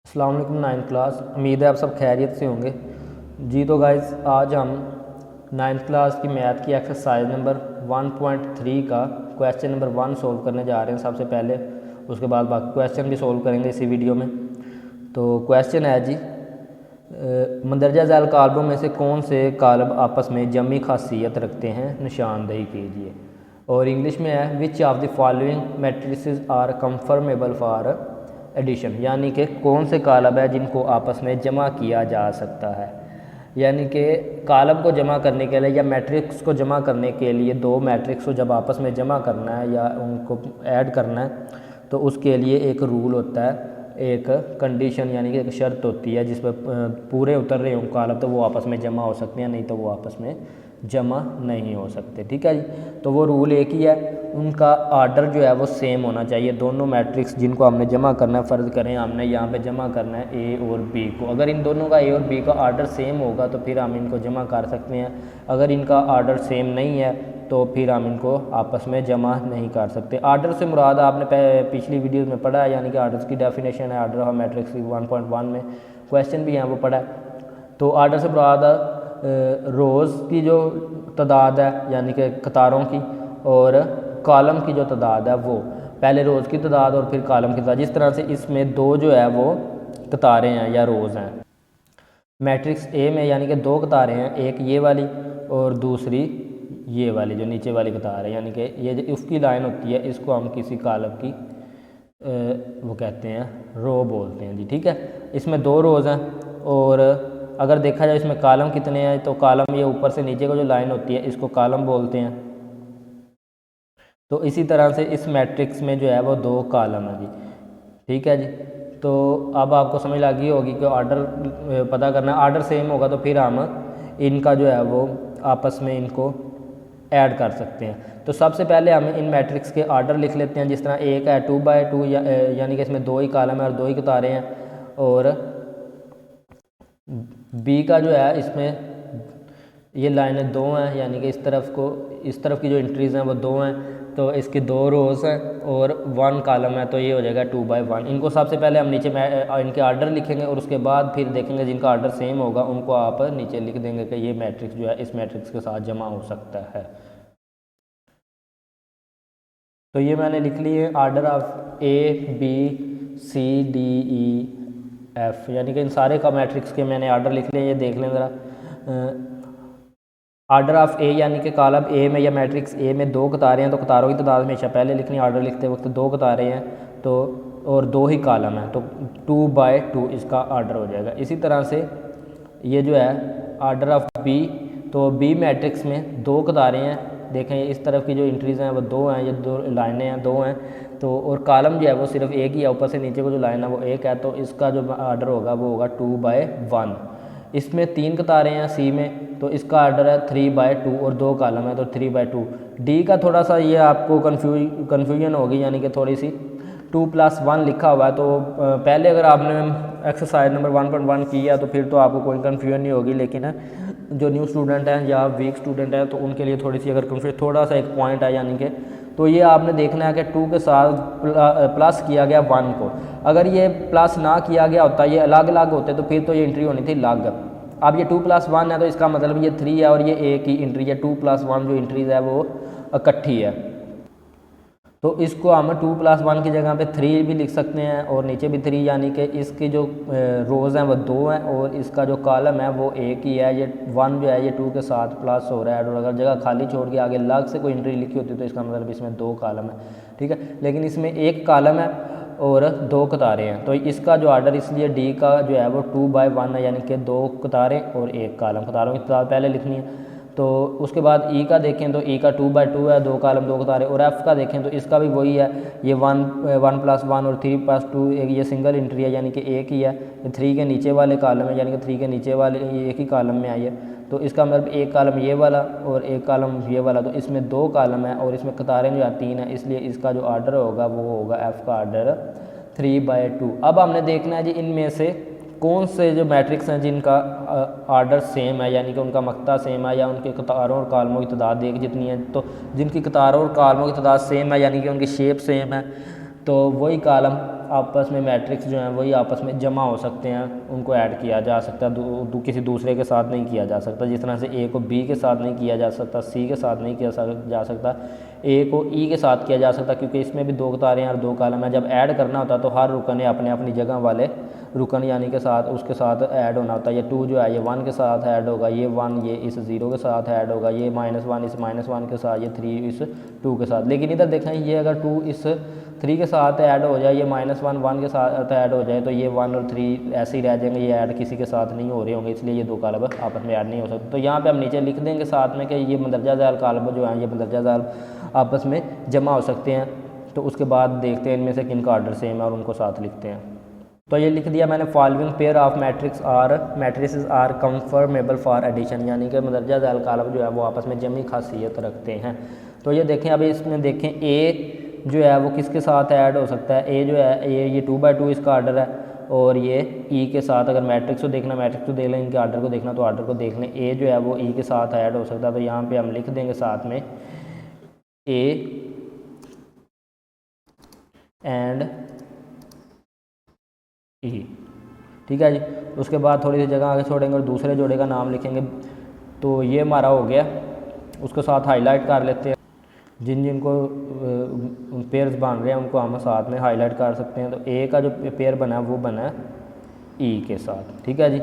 अस्सलाम वालेकुम ninth class. उम्मीद है आप सब खैरियत से होंगे जी। तो गाइस आज हम नाइन्थ क्लास की मैथ की एक्सरसाइज नंबर 1.3 का क्वेश्चन नंबर 1 सोल्व करने जा रहे हैं सबसे पहले। उसके बाद बाकी क्वेश्चन भी सोल्व करेंगे इसी वीडियो में। तो क्वेश्चन है जी, मंदरजा झैल कालबों में से कौन से कालब आपस में जमी खासियत रखते हैं, निशानदेही कीजिए। और इंग्लिश में है which of the following matrices are conformable for addition, यानी कि कौन से कालब है जिनको आपस में जमा किया जा सकता है। यानी कि कालब को जमा करने के लिए या मैट्रिक्स को जमा करने के लिए दो मैट्रिक्स को जब आपस में जमा करना है या उनको ऐड करना है तो उसके लिए एक रूल होता है, एक कंडीशन यानी कि एक शर्त होती है जिस पर पूरे उतर रहे हों कालब तो वो आपस में जमा हो सकते हैं, नहीं तो वो आपस में जमा नहीं हो सकते। ठीक है जी। तो वो रूल एक ही है, उनका आर्डर जो है वो सेम होना चाहिए। दोनों मैट्रिक्स जिनको हमने जमा करना है, फ़र्ज़ करें हमने यहाँ पे जमा करना है ए और बी को, अगर इन दोनों का ए और बी का आर्डर सेम होगा तो फिर हम इनको जमा कर सकते हैं। अगर इनका आर्डर सेम नहीं है तो फिर हम इनको आपस में जमा नहीं कर सकते। आर्डर से मुराद आपने पिछली वीडियो में पढ़ा है, यानी कि आर्डर्स की डेफिनेशन है आर्डर ऑफ मैट्रिक्स 1.1 में, क्वेश्चन भी यहाँ वो पढ़ा है। तो आर्डर से मुराद रोज़ की जो तादाद है यानी कि कतारों की, और कॉलम की जो तादाद है वो पहले रोज़ की तादाद और फिर कॉलम की तादाद। जिस तरह से इसमें दो जो है वो कतारें हैं या रोज़ हैं मैट्रिक्स ए में, यानी कि दो कतारें हैं, एक ये वाली और दूसरी ये वाली जो नीचे वाली कतार है, यानी कि ये जो उसकी लाइन होती है इसको हम किसी कॉलम की वो कहते हैं रो बोलते हैं जी। ठीक है, इसमें दो रोज़ हैं और अगर देखा जाए इसमें कॉलम कितने हैं तो कॉलम ये ऊपर से नीचे को जो लाइन होती है इसको कॉलम बोलते हैं। तो इसी तरह से इस मैट्रिक्स में जो है वो दो कॉलम है जी। ठीक है जी। तो अब आपको समझ लग गई होगी कि आर्डर पता करना, आर्डर सेम होगा तो फिर हम इनका जो है वो आपस में इनको ऐड कर सकते हैं। तो सबसे पहले हम इन मैट्रिक्स के आर्डर लिख लेते हैं। जिस तरह एक है 2/2 यानी कि इसमें दो ही कॉलम है और दो ही कतारें हैं, और बी का जो है इसमें ये लाइनें दो हैं, यानी कि इस तरफ की जो एंट्रीज़ हैं वो दो हैं, तो इसके दो रोज़ हैं और 1 कॉलम है, तो ये हो जाएगा 2/1। इनको सबसे पहले हम नीचे इनके आर्डर लिखेंगे और उसके बाद फिर देखेंगे जिनका आर्डर सेम होगा उनको आप नीचे लिख देंगे कि ये मैट्रिक्स जो है इस मैट्रिक्स के साथ जमा हो सकता है। तो ये मैंने लिख लिए order of A B C D E F, यानी कि इन सारे का मैट्रिक्स के मैंने आर्डर लिख लिए। ये देख लें ज़रा, आर्डर ऑफ ए यानी कि कॉलम ए में या मैट्रिक्स ए में दो कतारें हैं तो कतारों की तादाद हमेशा पहले लिखनी, आर्डर लिखते वक्त दो कतारें हैं तो और दो ही कॉलम हैं तो 2/2 इसका आर्डर हो जाएगा। इसी तरह से ये जो है आर्डर ऑफ बी, तो बी मैट्रिक्स में दो कतारें हैं, देखें इस तरफ की जो एंट्रीज़ हैं वो दो हैं, ये दो लाइनें हैं दो हैं, तो और कॉलम जो है वो सिर्फ एक ही है, ऊपर से नीचे को जो लाइन है वो एक है, तो इसका जो आर्डर होगा वो होगा 2/1। इसमें तीन कतारें हैं सी में तो इसका आर्डर है 3/2 और दो कॉलम है तो 3/2। डी का थोड़ा सा ये आपको कन्फ्यूजन होगी, यानी कि थोड़ी सी 2+1 लिखा हुआ है, तो पहले अगर आपने एक्सरसाइज नंबर 1.1 किया तो फिर तो आपको कोई कन्फ्यूजन नहीं होगी, लेकिन जो न्यू स्टूडेंट हैं या वीक स्टूडेंट हैं तो उनके लिए थोड़ी सी अगर कन्फ्यूजन थोड़ा सा एक पॉइंट है, यानी कि तो ये आपने देखना है कि 2 के साथ प्लस किया गया 1 को, अगर ये प्लस ना किया गया होता, ये अलग अलग होते तो फिर तो ये एंट्री होनी थी अलग। अब ये 2+1 है तो इसका मतलब ये 3 है और ये एक ही एंट्री है, 2+1 जो एंट्रीज़ है वो इकट्ठी है, तो इसको हम 2+1 की जगह पे 3 भी लिख सकते हैं और नीचे भी 3, यानी कि इसकी जो रोज़ हैं वो दो हैं और इसका जो कॉलम है वो एक ही है। ये 1 जो है ये 2 के साथ प्लस हो रहा है, और अगर जगह खाली छोड़ के आगे अलग से कोई एंट्री लिखी होती तो इसका मतलब इसमें दो कॉलम है। ठीक है, लेकिन इसमें एक कॉलम है और दो कतारें हैं, तो इसका जो आर्डर इसलिए डी का जो है वो 2/1 है, यानी कि दो कतारें और एक कॉलम, कतारों की तादाद पहले लिखनी है। तो उसके बाद ई का देखें तो ई का 2/2 है, दो कॉलम दो कतारें, और एफ़ का देखें तो इसका भी वही है, ये 1+1 और 3+2 ये सिंगल एंट्री है, यानी कि एक ही है। ये 3 के नीचे वाले कॉलम है, यानी कि 3 के नीचे वाले ये एक ही कॉलम में आई है, तो इसका मतलब एक कॉलम ये वाला और एक कॉलम ये वाला, तो इसमें दो कॉलम है और इसमें कतारें जो है 3 है, इसलिए इसका जो आर्डर होगा वो होगा एफ़ का आर्डर 3/2। अब हमने देखना है जी इनमें से कौन से जो मैट्रिक्स हैं जिनका आर्डर सेम है, यानी कि उनका मक्ता सेम है या उनके कतारों और कॉलमों की तादाद एक जितनी है। तो जिनकी कतारों और कॉलमों की तादाद सेम है यानी कि उनकी शेप सेम है तो वही कॉलम आपस में मैट्रिक्स जो हैं वही आपस में जमा हो सकते हैं, उनको ऐड किया जा सकता है, किसी दूसरे के साथ नहीं किया जा सकता। जिस तरह से ए को बी के साथ नहीं किया जा सकता, सी के साथ नहीं किया जा सकता, ए को ई के साथ किया जा सकता, क्योंकि इसमें भी 2 तारे हैं और 2 कॉलम है। जब ऐड करना होता है तो हर रुकन अपने अपनी जगह वाले रुकन यानी के साथ उसके साथ ऐड होना होता है। ये 2 जो है ये 1 के साथ ऐड होगा, ये 1 ये इस 0 के साथ ऐड होगा, ये -1 इस -1 के साथ, ये 3 इस 2 के साथ। लेकिन इधर देखें, ये अगर 2 इस 3 के साथ ऐड हो जाए, ये -1 1 के साथ ऐड हो जाए, तो ये 1 और 3 ऐसे ही रह जाएंगे, ये ऐड किसी के साथ नहीं हो रहे होंगे, इसलिए ये 2 कॉलम आपस में ऐड नहीं हो सकते। तो यहाँ पे हम नीचे लिख देंगे साथ में कि ये मंदरजा ज़ैल कॉलम जो हैं ये मंदरजा ज़ैल आपस में जमा हो सकते हैं। तो उसके बाद देखते हैं इनमें से किन का ऑर्डर सेम है और उनको साथ लिखते हैं। तो ये लिख दिया मैंने, following pair of matrices are conformable for addition, यानी कि मंदरजा ज़ैल कॉलम जो है वो आपस में जमी खासियत रखते हैं। तो ये देखें, अभी इसमें देखें ए जो है वो किसके साथ ऐड हो सकता है। ए जो है ये 2/2 इसका ऑर्डर है, और ये ई के साथ, अगर मैट्रिक्स को देखना मैट्रिक्स को देख लें, इनके ऑर्डर को देखना तो ऑर्डर को देख लें। ए जो है वो ई के साथ ऐड हो सकता है, तो यहाँ पे हम लिख देंगे साथ में ए एंड ई, ठीक है जी। उसके बाद थोड़ी सी जगह आगे छोड़ेंगे और दूसरे जोड़े का नाम लिखेंगे। तो ये हमारा हो गया, उसके साथ हाईलाइट कर लेते हैं। जिन जिनको पेयर्स बन रहे हैं उनको हम साथ में हाईलाइट कर सकते हैं। तो ए का जो पेयर बना है वो बना है ई के साथ, ठीक है जी।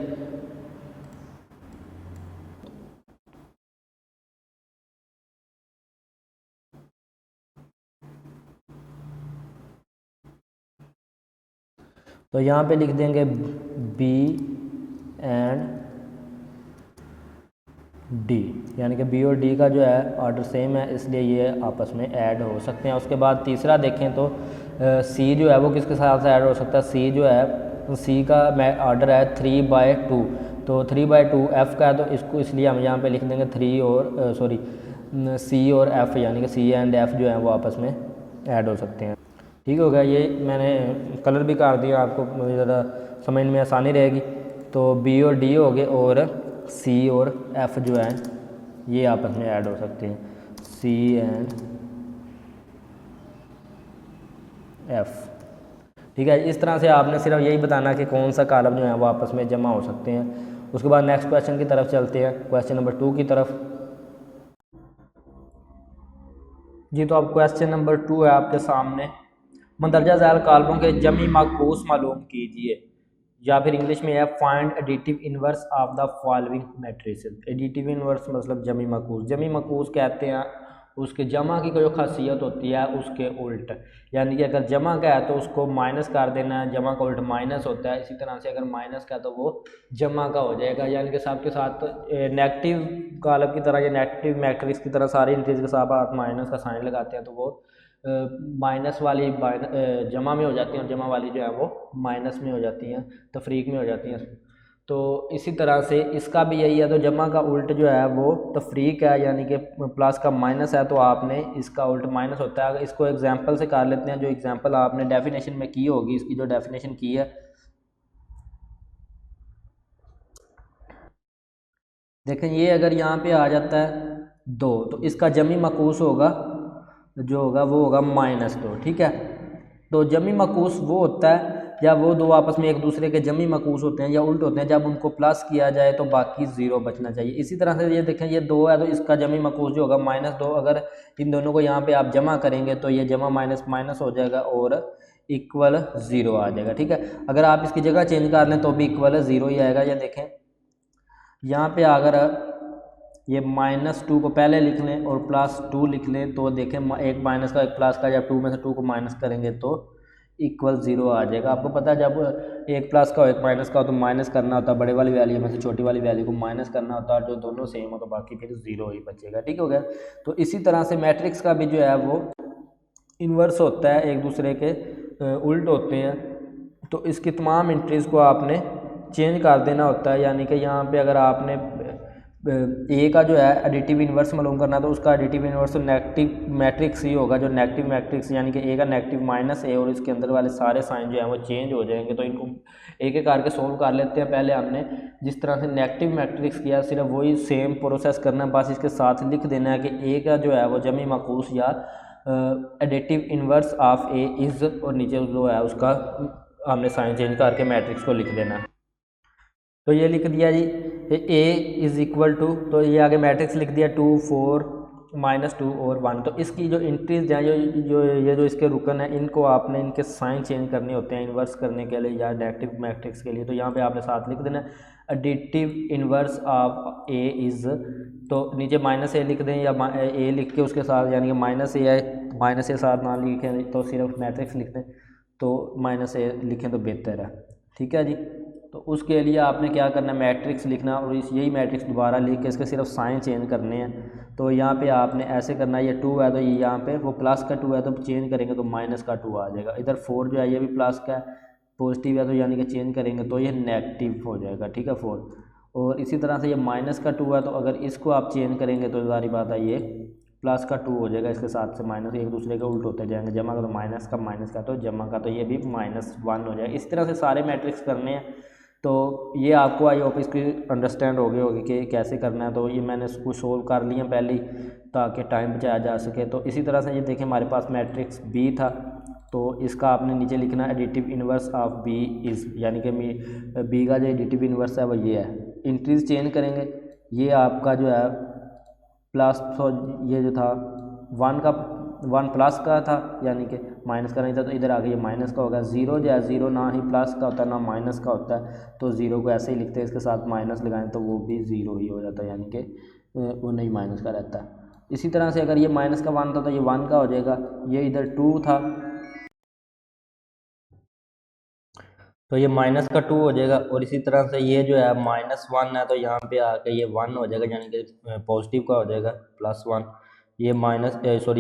तो यहाँ पे लिख देंगे बी एंड डी, यानी कि बी और डी का जो है ऑर्डर सेम है, इसलिए ये आपस में ऐड हो सकते हैं। उसके बाद तीसरा देखें तो सी जो है वो किसके साथ ऐड हो सकता है। सी जो है, सी का ऑर्डर है 3/2, तो 3/2 एफ़ का है, तो इसको इसलिए हम यहाँ पे लिख देंगे 3 और सी और एफ़, यानी कि सी एंड एफ़ जो है वो आपस में ऐड हो सकते हैं। ठीक हो गया, ये मैंने कलर भी कर दिया, आपको ज़रा समझ में आसानी रहेगी। तो बी और डी हो गए, और सी और एफ़ जो है ये आपस में ऐड हो सकते हैं, सी एंड एफ़, ठीक है। इस तरह से आपने सिर्फ यही बताना कि कौन सा कॉलम जो है वो आपस में जमा हो सकते हैं। उसके बाद नेक्स्ट क्वेश्चन की तरफ चलते हैं, क्वेश्चन नंबर 2 की तरफ। जी, तो अब क्वेश्चन नंबर 2 है आपके सामने, मंदरजा ज़ैल कॉलमों के जमी माकूस मालूम कीजिए, या फिर इंग्लिश में है find additive inverse of the following matrices. Additive inverse मतलब जमी माकूस। जमी माकूस कहते हैं उसके जमा की जो खासियत होती है उसके उल्ट, यानी कि अगर जमा का है तो उसको माइनस कर देना है, जमा का उल्ट माइनस होता है। इसी तरह से अगर माइनस का है तो वो जमा का हो जाएगा, यानी कि साथ के साथ नेगेटिव कॉलम की तरह या नेगेटिव मैट्रिक्स की तरह सारी इंट्रीज के साथ आप माइनस का साइन लगाते हैं तो वो माइनस वाली जमा में हो जाती हैं, और जमा वाली जो है वो माइनस में हो जाती हैं, तफरीक में हो जाती हैं। तो इसी तरह से इसका भी यही है, तो जमा का उल्ट जो है वो तफरीक है, यानी कि प्लस का माइनस है, तो आपने इसका उल्ट माइनस होता है। इसको एग्जांपल से कर लेते हैं, जो एग्जांपल आपने डेफिनेशन में की होगी, इसकी जो डेफिनेशन की है, देखें ये अगर यहाँ पे आ जाता है 2, तो इसका जमी मकूस होगा जो होगा वो होगा -2, ठीक है। तो जमी मकूस वो होता है जब वो दो आपस में एक दूसरे के जमी मकूस होते हैं या उल्ट होते हैं, जब उनको प्लस किया जाए तो बाकी 0 बचना चाहिए। इसी तरह से ये देखें, ये 2 है तो इसका जमी मकूस जो होगा -2, अगर इन दोनों को यहाँ पे आप जमा करेंगे तो ये जमा माइनस माइनस हो जाएगा और इक्वल 0 आ जाएगा, ठीक है। अगर आप इसकी जगह चेंज कर लें तो भी इक्वल 0 ही आएगा। ये देखें यहाँ पे अगर ये -2 को पहले लिख लें और +2 लिख लें तो देखें एक माइनस का एक प्लस का, जब 2 में से 2 को माइनस करेंगे तो इक्वल 0 आ जाएगा। आपको पता है जब एक प्लस का हो एक माइनस का हो तो माइनस करना होता है, बड़े वाली वैल्यू में से छोटी वाली वैल्यू को माइनस करना होता है, और जो दोनों सेम हो तो बाकी फिर 0 ही बचेगा, ठीक हो गया। तो इसी तरह से मैट्रिक्स का भी जो है वो इन्वर्स होता है, एक दूसरे के उल्ट होते हैं। तो इसकी तमाम एंट्रीज़ को आपने चेंज कर देना होता है, यानी कि यहाँ पे अगर आपने ए का जो है एडिटिव इन्वर्स मालूम करना तो उसका एडिटिव इन्वर्स तो नेगेटिव मैट्रिक्स ही होगा, जो नेगेटिव मैट्रिक्स यानी कि ए का नेगेटिव -a और इसके अंदर वाले सारे साइन जो हैं वो चेंज हो जाएंगे। तो इनको एक एक करके सोल्व कर लेते हैं। पहले हमने जिस तरह से नेगेटिव मैट्रिक्स किया सिर्फ वही सेम प्रोसेस करना है, बस इसके साथ लिख देना है कि ए का जो है वो जमी माकूस या additive inverse of A is, और नीचे जो है उसका हमने साइन चेंज करके मैट्रिक्स को लिख देना। तो ये लिख दिया जी, ए इज़ इक्वल टू, तो ये आगे मैट्रिक्स लिख दिया 2 4 -2 और 1। तो इसकी जो इंट्रीज हैं, जो इसके रुकन है, इनको आपने इनके साइन चेंज करने होते हैं इन्वर्स करने के लिए या नेगेटिव मैट्रिक्स के लिए। तो यहाँ पे आपने साथ लिख देना additive inverse of A is, तो नीचे -a लिख दें या a लिख के उसके साथ, यानी कि -a है, -a साथ ना लिखें तो सिर्फ मैट्रिक्स लिख दें, तो -a लिखें तो बेहतर है। ठीक है जी। तो उसके लिए आपने क्या करना है, मैट्रिक्स लिखना और यही मैट्रिक्स दोबारा लिख के इसके सिर्फ साइन चेंज करने हैं। तो यहाँ पे आपने ऐसे करना है, ये 2 है तो ये यहाँ पे वो प्लस का 2 है तो चेंज करेंगे तो माइनस का 2 आ जाएगा। इधर 4 जो है ये भी प्लस का है, पॉजिटिव है तो यानी कि चेंज करेंगे तो ये नेगेटिव हो जाएगा। ठीक है 4। और इसी तरह से ये माइनस का 2 है तो अगर इसको आप चेंज करेंगे तो सारी बात है ये प्लस का 2 हो जाएगा, इसके साथ से माइनस एक दूसरे के उल्ट होते जाएंगे, जमा का तो माइनस का तो जमा का तो ये भी -1 हो जाएगा। इस तरह से सारे मैट्रिक्स करने हैं। तो ये आपको आई होप इसकी अंडरस्टैंड हो गई होगी कि कैसे करना है। तो ये मैंने इसको सोल्व कर लिया पहले ही ताकि टाइम बचाया जा सके। तो इसी तरह से ये देखें हमारे पास मैट्रिक्स बी था, तो इसका आपने नीचे लिखना additive inverse of B is, यानी कि बी का जो एडिटिव इन्वर्स है वो ये है। इंट्रीज चेंज करेंगे, ये आपका जो है प्लस, ये जो था 1 प्लस का था यानी कि माइनस का नहीं था, तो इधर आगे ये माइनस का होगा। 0 जो है 0 ना ही प्लस का होता है ना माइनस का होता है, तो 0 को ऐसे ही लिखते हैं, इसके साथ माइनस लगाएं तो वो भी 0 ही हो जाता है, यानी कि वो नहीं माइनस का रहता है। इसी तरह से अगर ये माइनस का 1 था तो ये 1 का हो जाएगा, ये इधर 2 था तो ये माइनस का 2 हो जाएगा। और इसी तरह से ये जो है -1 है तो यहाँ पे आके ये 1 हो जाएगा, यानी कि पॉजिटिव का हो जाएगा +1। ये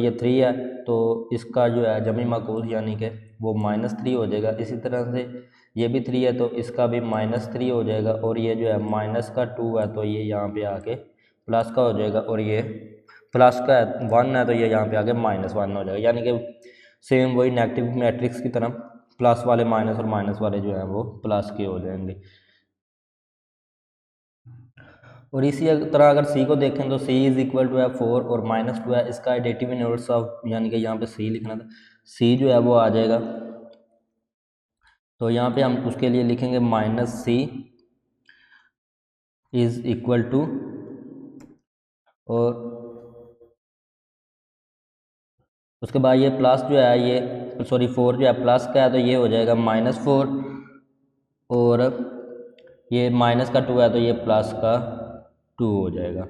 ये 3 है तो इसका जो है जमी माकूस यानी कि वो -3 हो जाएगा। इसी तरह से ये भी 3 है तो इसका भी -3 हो जाएगा। और ये जो है माइनस का 2 है तो ये यहाँ पे आके प्लस का हो जाएगा, और ये प्लस का 1 है तो ये यहाँ पे आके -1 हो जाएगा, यानी कि सेम वही नेगेटिव मैट्रिक्स की तरह प्लस वाले माइनस और माइनस वाले जो हैं वो प्लस के हो जाएंगे। और इसी तरह अगर सी को देखें तो सी इज़ इक्वल टू है 4 और -2 है, इसका एडिटिव इन्वर्स ऑफ, यानी कि यहाँ पे सी लिखना था, सी जो है वो आ जाएगा। तो यहाँ पे हम उसके लिए लिखेंगे -c इज़ इक्वल टू, और उसके बाद ये प्लस जो है ये 4 जो है प्लस का है तो ये हो जाएगा -4, और ये माइनस का 2 है तो ये प्लस का 2 हो जाएगा।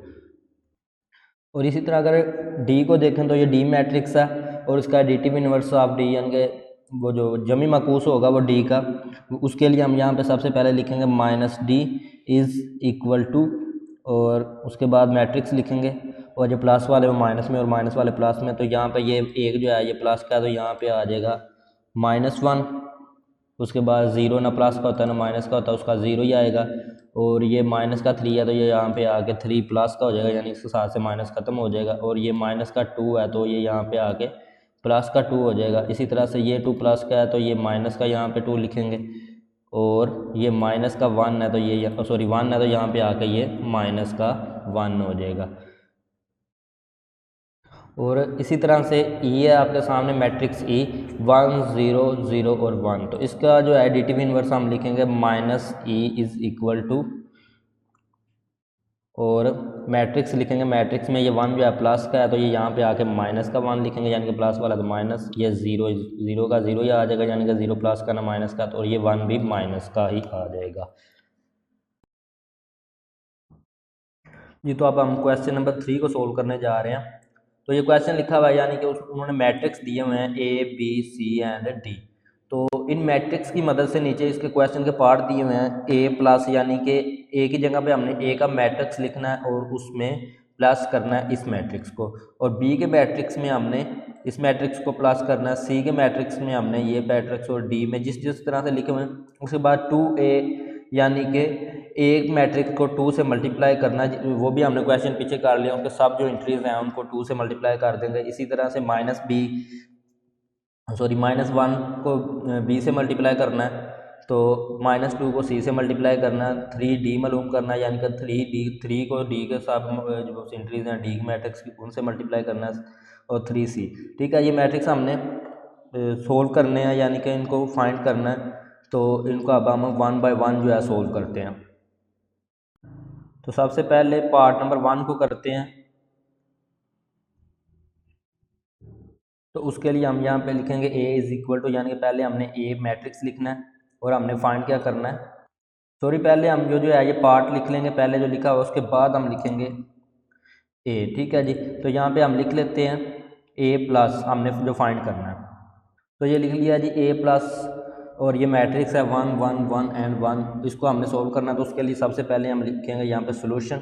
और इसी तरह अगर डी को देखें तो ये डी मैट्रिक्स है और इसका एडिटिव इन्वर्स ऑफ डी, यानी कि वो जो जमी माकूस होगा वो डी का, उसके लिए हम यहाँ पे सबसे पहले लिखेंगे -d इज़ इक्वल टू, और उसके बाद मैट्रिक्स लिखेंगे, और जो प्लस वाले वो माइनस में और माइनस वाले प्लस में। तो यहाँ पे ये एक जो है ये प्लस का है तो यहाँ पे आ जाएगा -1। उसके बाद 0 ना प्लस का होता है ना माइनस का होता है, उसका 0 ही आएगा। और ये माइनस का 3 है तो ये यहाँ पे आके 3 प्लस का हो जाएगा, यानी इसके साथ से माइनस ख़त्म हो जाएगा। और ये माइनस का 2 है तो ये यहाँ पे आके प्लस का 2 हो जाएगा। इसी तरह से ये 2 प्लस का है तो ये माइनस का यहाँ पे 2 लिखेंगे, और ये माइनस का 1 है तो ये 1 है तो यहाँ पे आके ये माइनस का 1 हो जाएगा। और इसी तरह से ये आपके सामने मैट्रिक्स ई 1 0 0 और 1, तो इसका जो एडिटिव इन्वर्स हम लिखेंगे -e इज़ इक्वल टू, और मैट्रिक्स लिखेंगे, मैट्रिक्स में ये 1 जो है प्लस का है तो ये यहाँ पे आके माइनस का 1 लिखेंगे, यानी कि प्लस वाला तो माइनस, ये 0 का 0 ही आ जाएगा, यानी कि 0 प्लस का ना माइनस का, तो और ये 1 भी माइनस का ही आ जाएगा जी। तो अब हम क्वेश्चन नंबर 3 को सोल्व करने जा रहे हैं। तो ये क्वेश्चन लिखा हुआ है, यानी कि उन्होंने मैट्रिक्स दिए हुए हैं A B C and D। तो इन मैट्रिक्स की मदद से नीचे इसके क्वेश्चन के पार्ट दिए हुए हैं A+, यानी कि A की जगह पे हमने A का मैट्रिक्स लिखना है और उसमें प्लस करना है इस मैट्रिक्स को, और B के मैट्रिक्स में हमने इस मैट्रिक्स को प्लस करना है, C के मैट्रिक्स में हमने ये मैट्रिक्स, और D में जिस तरह से लिखे हुए हैं। उसके बाद 2A, यानी कि एक मैट्रिक्स को 2 से मल्टीप्लाई करना है, वो भी हमने क्वेश्चन पीछे कर लिया, उसके सब जो इंट्रीज हैं उनको 2 से मल्टीप्लाई कर देंगे। इसी तरह से -1 को b से मल्टीप्लाई करना है, तो -2 को c से मल्टीप्लाई करना है, 3d मालूम करना है, यानी कि 3 को d के साथ जो इंट्रीज हैं d मैट्रिक्स की उनसे मल्टीप्लाई करना है, और 3C। ठीक है, ये मैट्रिक्स हमने सोल्व करने हैं, यानी कि इनको फाइंड करना है। तो इनको अब हम 1 बाय 1 जो है सोल्व करते हैं। तो सबसे पहले पार्ट नंबर 1 को करते हैं। तो उसके लिए हम यहाँ पे लिखेंगे A इज़ इक्वल टू, यानी कि पहले हमने A मैट्रिक्स लिखना है और हमने फाइंड क्या करना है, सॉरी पहले हम जो है ये पार्ट लिख लेंगे, पहले जो लिखा हुआ उसके बाद हम लिखेंगे A। ठीक है जी, तो यहाँ पे हम लिख लेते हैं A प्लस हमने जो फाइंड करना है। तो ये लिख लिया जी A प्लस, और ये मैट्रिक्स है 1 1 1 एंड 1, इसको हमने सोल्व करना है। तो उसके लिए सबसे पहले हम लिखेंगे यहाँ पे सोल्यूशन,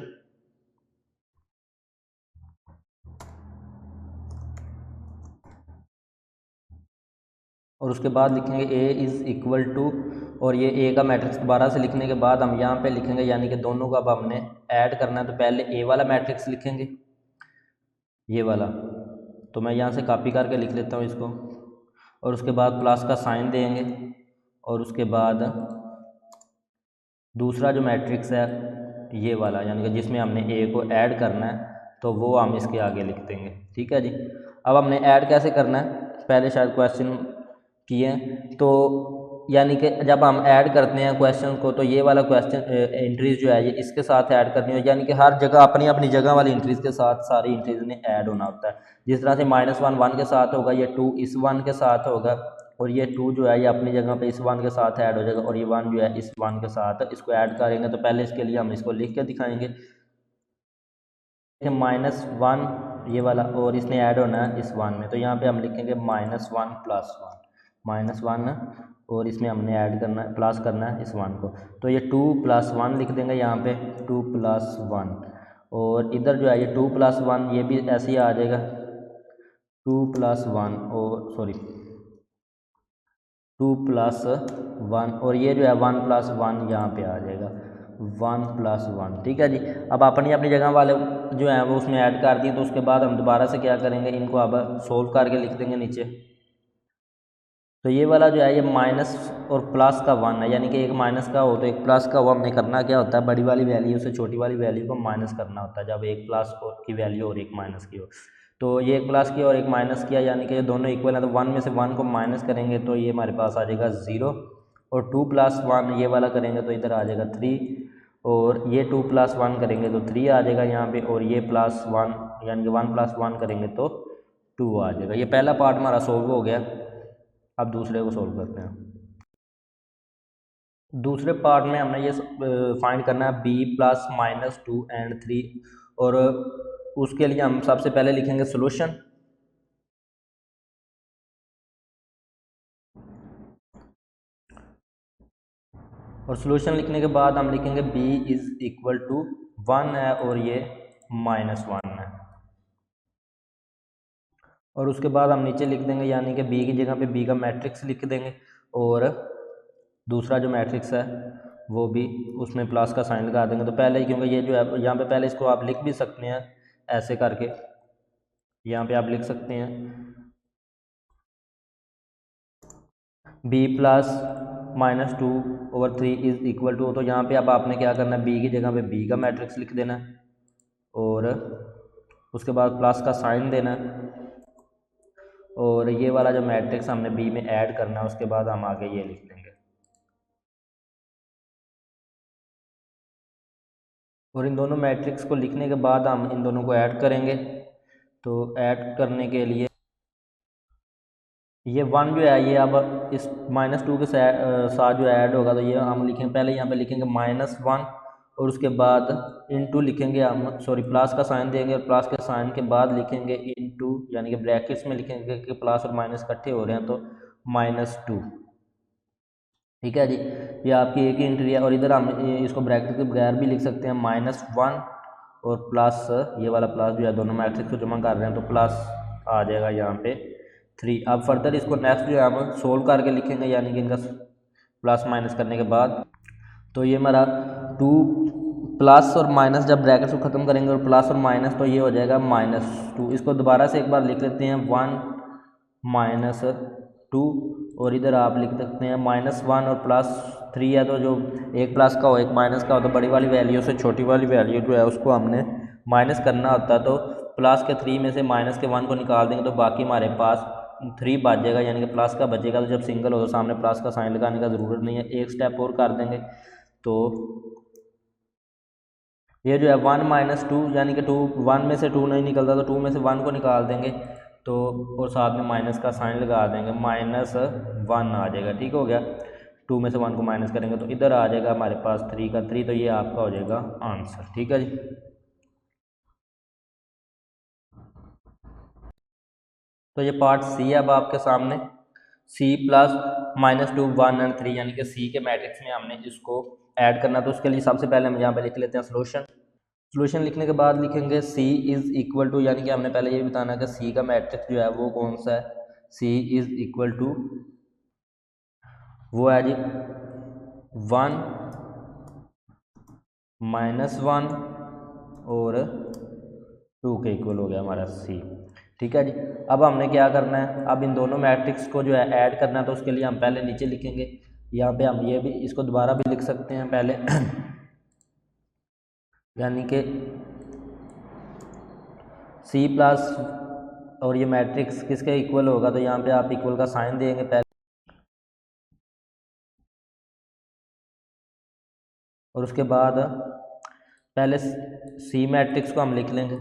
और उसके बाद लिखेंगे A इज़ इक्वल टू, और ये A का मैट्रिक्स दोबारा से लिखने के बाद हम यहाँ पे लिखेंगे, यानी कि दोनों का अब हमने ऐड करना है। तो पहले A वाला मैट्रिक्स लिखेंगे, ये वाला, तो मैं यहाँ से कॉपी करके लिख लेता हूँ इसको, और उसके बाद प्लस का साइन देंगे, और उसके बाद दूसरा जो मैट्रिक्स है ये वाला, यानी कि जिसमें हमने A को ऐड करना है, तो वो हम इसके आगे लिख देंगे। ठीक है जी, अब हमने ऐड कैसे करना है, पहले शायद क्वेश्चन किए हैं। तो यानी कि जब हम ऐड करते हैं क्वेश्चन को, तो ये वाला क्वेश्चन एंट्रीज जो है ये इसके साथ ऐड करनी है, यानी कि हर जगह अपनी अपनी जगह वाली एंट्रीज के साथ सारी एंट्रीज ने ऐड होना होता है। जिस तरह से -1 1 के साथ होगा, ये 2 इस 1 के साथ होगा, और ये 2 जो है ये अपनी जगह पे इस 1 के साथ ऐड हो जाएगा, और ये 1 जो है इस 1 के साथ इसको ऐड करेंगे। तो पहले इसके लिए हम इसको लिख के दिखाएंगे, -1 ये वाला, और इसने ऐड होना है इस 1 में। तो यहाँ पे हम लिखेंगे -1 प्लस 1, -1, और इसमें हमने ऐड करना है, प्लस करना है इस 1 को। तो ये 2 + 1 लिख देंगे यहाँ पे, 2 + 1, और इधर जो है ये 2 + 1 ये भी ऐसे ही आ जाएगा, 2 + 1, और सॉरी 2 + 1, और ये जो है 1 + 1 यहाँ पे आ जाएगा, 1 + 1। ठीक है जी, अब अपनी अपनी जगह वाले जो हैं वो उसमें ऐड कर दिए। तो उसके बाद हम दोबारा से क्या करेंगे, इनको अब सोल्व करके लिख देंगे नीचे। तो ये वाला जो है ये माइनस और प्लस का 1 है, यानी कि एक माइनस का हो तो एक प्लस का हो। हमने करना क्या होता है, बड़ी वाली वैल्यू से छोटी वाली वैल्यू को माइनस करना होता है, जब एक प्लस की वैल्यू और एक माइनस की हो। तो ये एक प्लस किया और एक माइनस किया, यानी कि ये दोनों इक्वल है। तो 1 में से 1 को माइनस करेंगे तो ये हमारे पास आ जाएगा 0, और 2 + 1 ये वाला करेंगे तो इधर आ जाएगा 3, और ये 2 + 1 करेंगे तो 3 आ जाएगा यहाँ पे, और ये +1 यानी कि 1 + 1 करेंगे तो 2 आ जाएगा। ये पहला पार्ट हमारा सोल्व हो गया। अब दूसरे को सोल्व करते हैं। दूसरे पार्ट में हमने ये फाइंड करना है b + -2 एंड 3, और उसके लिए हम सबसे पहले लिखेंगे सोल्यूशन, और सोल्यूशन लिखने के बाद हम लिखेंगे b इज़ इक्वल टू 1 है, और ये -1 है, और उसके बाद हम नीचे लिख देंगे, यानी कि b की जगह पे b का मैट्रिक्स लिख देंगे, और दूसरा जो मैट्रिक्स है वो भी उसमें प्लस का साइन लगा देंगे। तो पहले क्योंकि ये जो है यहाँ पे पहले इसको आप लिख भी सकते हैं ऐसे करके, यहाँ पे आप लिख सकते हैं b + -2/3 इज़ इक्वल टू। तो यहाँ पे अब आपने क्या करना है, b की जगह पे b का मैट्रिक्स लिख देना है, और उसके बाद प्लस का साइन देना है, और ये वाला जो मैट्रिक्स हमने b में ऐड करना है, उसके बाद हम आगे ये लिख देंगे। और इन दोनों मैट्रिक्स को लिखने के बाद हम इन दोनों को ऐड करेंगे। तो ऐड करने के लिए ये 1 जो है ये अब इस -2 के साथ जो ऐड होगा, तो ये हम लिखेंगे, पहले यहाँ पे लिखेंगे -1, और उसके बाद इनटू लिखेंगे हम, सॉरी प्लस का साइन देंगे, और प्लस के साइन के बाद लिखेंगे इनटू, यानी कि ब्रैकेट्स में लिखेंगे कि प्लस और माइनस इकट्ठे हो रहे हैं तो -2। ठीक है जी, ये आपकी एक ही एंट्री है। और इधर हम इसको ब्रैकेट के बगैर भी लिख सकते हैं, -1 और प्लस, ये वाला प्लस जो है दोनों मैट्रिक्स को जमा कर रहे हैं तो प्लस आ जाएगा यहाँ पे 3। अब फर्दर इसको नेक्स्ट जो है हम सोल्व करके लिखेंगे, यानी कि इनका प्लस माइनस करने के बाद। तो ये हमारा 2 प्लस और माइनस, जब ब्रैकेट्स को ख़त्म करेंगे और प्लस और माइनस, तो ये हो जाएगा -2। इसको दोबारा से एक बार लिख लेते हैं, 1 -2, और इधर आप लिख सकते हैं -1 और +3 है, तो जो एक प्लस का हो एक माइनस का हो, तो बड़ी वाली वैल्यू से छोटी वाली वैल्यू जो है उसको हमने माइनस करना होता है। तो प्लस के 3 में से माइनस के 1 को निकाल देंगे तो बाकी हमारे पास 3 बच जाएगा, यानी कि प्लस का बचेगा। तो जब सिंगल हो तो सामने प्लस का साइन लगाने का ज़रूरत नहीं है। एक स्टेप और कर देंगे तो ये जो है 1 माइनस 2, यानी कि 2 1 में से 2 नहीं निकलता तो 2 में से 1 को निकाल देंगे तो और साथ में माइनस का साइन लगा देंगे, -1 आ जाएगा। ठीक हो गया। 2 में से 1 को माइनस करेंगे तो इधर आ जाएगा हमारे पास 3 का 3, तो ये आपका हो जाएगा आंसर। ठीक है जी। तो ये पार्ट सी है अब आपके सामने। सी प्लस -2 1 और 3, यानी कि सी के मैट्रिक्स में हमने इसको ऐड करना। तो उसके लिए सबसे पहले हम यहाँ पे लिख लेते हैं सोल्यूशन। सोल्यूशन लिखने के बाद लिखेंगे सी इज़ इक्वल टू, यानी कि हमने पहले ये बताना कि सी का मैट्रिक्स जो है वो कौन सा है। सी इज़ इक्वल टू वो है जी 1 -1 और 2 के इक्वल हो गया हमारा सी। ठीक है जी। अब हमने क्या करना है, अब इन दोनों मैट्रिक्स को जो है ऐड करना है। तो उसके लिए हम पहले नीचे लिखेंगे, यहाँ पे हम ये भी इसको दोबारा भी लिख सकते हैं पहले यानी कि सी प्लस और ये मैट्रिक्स किसके इक्वल होगा, तो यहाँ पे आप इक्वल का साइन देंगे पहले और उसके बाद पहले सी मैट्रिक्स को हम लिख लेंगे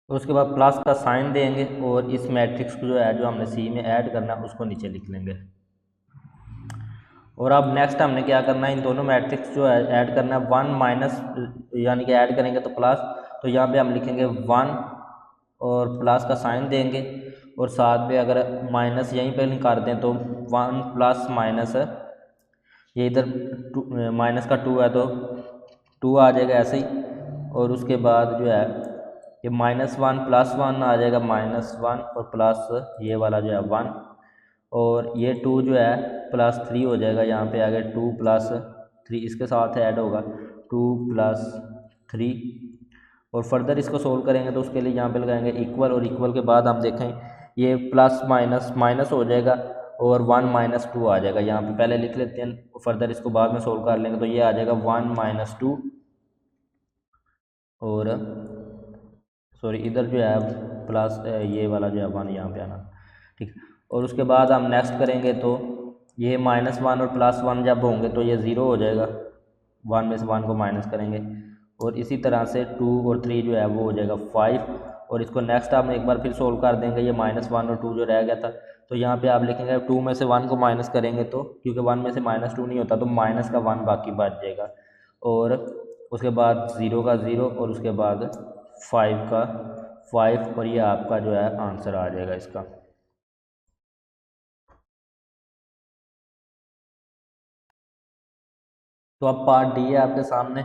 और उसके बाद प्लस का साइन देंगे और इस मैट्रिक्स को जो है जो हमने सी में ऐड करना है उसको नीचे लिख लेंगे। और अब नेक्स्ट हमने क्या करना है, इन दोनों मैट्रिक्स जो है ऐड करना है 1 माइनस, यानी कि ऐड करेंगे तो प्लस, तो यहाँ पे हम लिखेंगे 1 और प्लस का साइन देंगे और साथ में अगर माइनस यहीं पर कर दें तो 1 प्लस माइनस, ये इधर माइनस का 2 है तो 2 आ जाएगा ऐसे ही। और उसके बाद जो है ये -1 +1 आ जाएगा -1 और प्लस ये वाला जो है 1 और ये 2 जो है +3 हो जाएगा। यहाँ पे आगे 2 + 3 इसके साथ ऐड होगा 2 + 3 और फर्दर इसको सोल्व करेंगे तो उसके लिए यहाँ पे लगाएंगे इक्वल और इक्वल के बाद हम देखें ये प्लस माइनस माइनस हो जाएगा और 1 - 2 आ जाएगा। यहाँ पे पहले लिख लेते हैं, फर्दर इसको बाद में सोल्व कर लेंगे तो ये आ जाएगा 1 - 2 और सॉरी इधर जो है प्लस ये वाला जो है 1 यहाँ पे आना। ठीक। और उसके बाद हम नेक्स्ट करेंगे तो ये -1 और +1 जब होंगे तो ये 0 हो जाएगा, 1 में से 1 को माइनस करेंगे और इसी तरह से 2 और 3 जो है वो हो जाएगा 5 और इसको नेक्स्ट हम एक बार फिर सोल्व कर देंगे। ये -1 और 2 जो रह गया था तो यहाँ पे आप लिखेंगे 2 में से 1 को माइनस करेंगे तो क्योंकि 1 में से -2 नहीं होता तो माइनस का 1 बाकी बच जाएगा और उसके बाद 0 का 0 और उसके बाद 5 का 5 और ये आपका जो है आंसर आ जाएगा इसका। तो अब पार्ट डी है आपके सामने।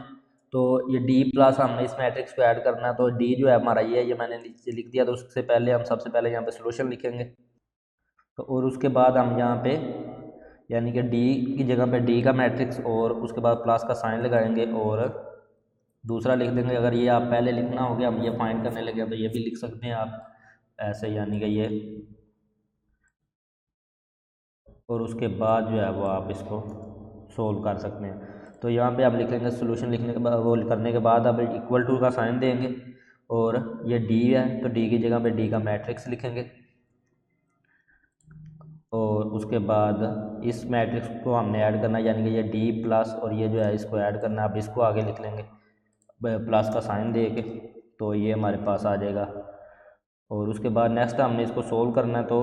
तो ये डी प्लस हमने इस मैट्रिक्स को ऐड करना है तो डी जो है हमारा ये मैंने नीचे लिख दिया। तो उससे पहले हम सबसे पहले यहाँ पे सोल्यूशन लिखेंगे तो और उसके बाद हम यहाँ पे यानी कि डी की जगह पे डी का मैट्रिक्स और उसके बाद प्लस का साइन लगाएंगे और दूसरा लिख देंगे। अगर ये आप पहले लिखना हो गया हम ये फाइंड करने लगे तो ये भी लिख सकते हैं आप ऐसे, यानी कि ये और उसके बाद जो है वो आप इसको सोल्व कर सकते हैं। तो यहाँ पे आप लिख लेंगे सोल्यूशन लिखने के बाद वो करने के बाद आप इक्वल टू का साइन देंगे और ये डी है तो डी की जगह पे डी का मैट्रिक्स लिखेंगे और उसके बाद इस मैट्रिक्स को हमने ऐड करना है, यानी कि ये डी प्लस और ये जो है इसको ऐड करना है। अब इसको आगे लिख लेंगे प्लस का साइन दे के तो ये हमारे पास आ जाएगा और उसके बाद नेक्स्ट हमने इसको सोल्व करना है। तो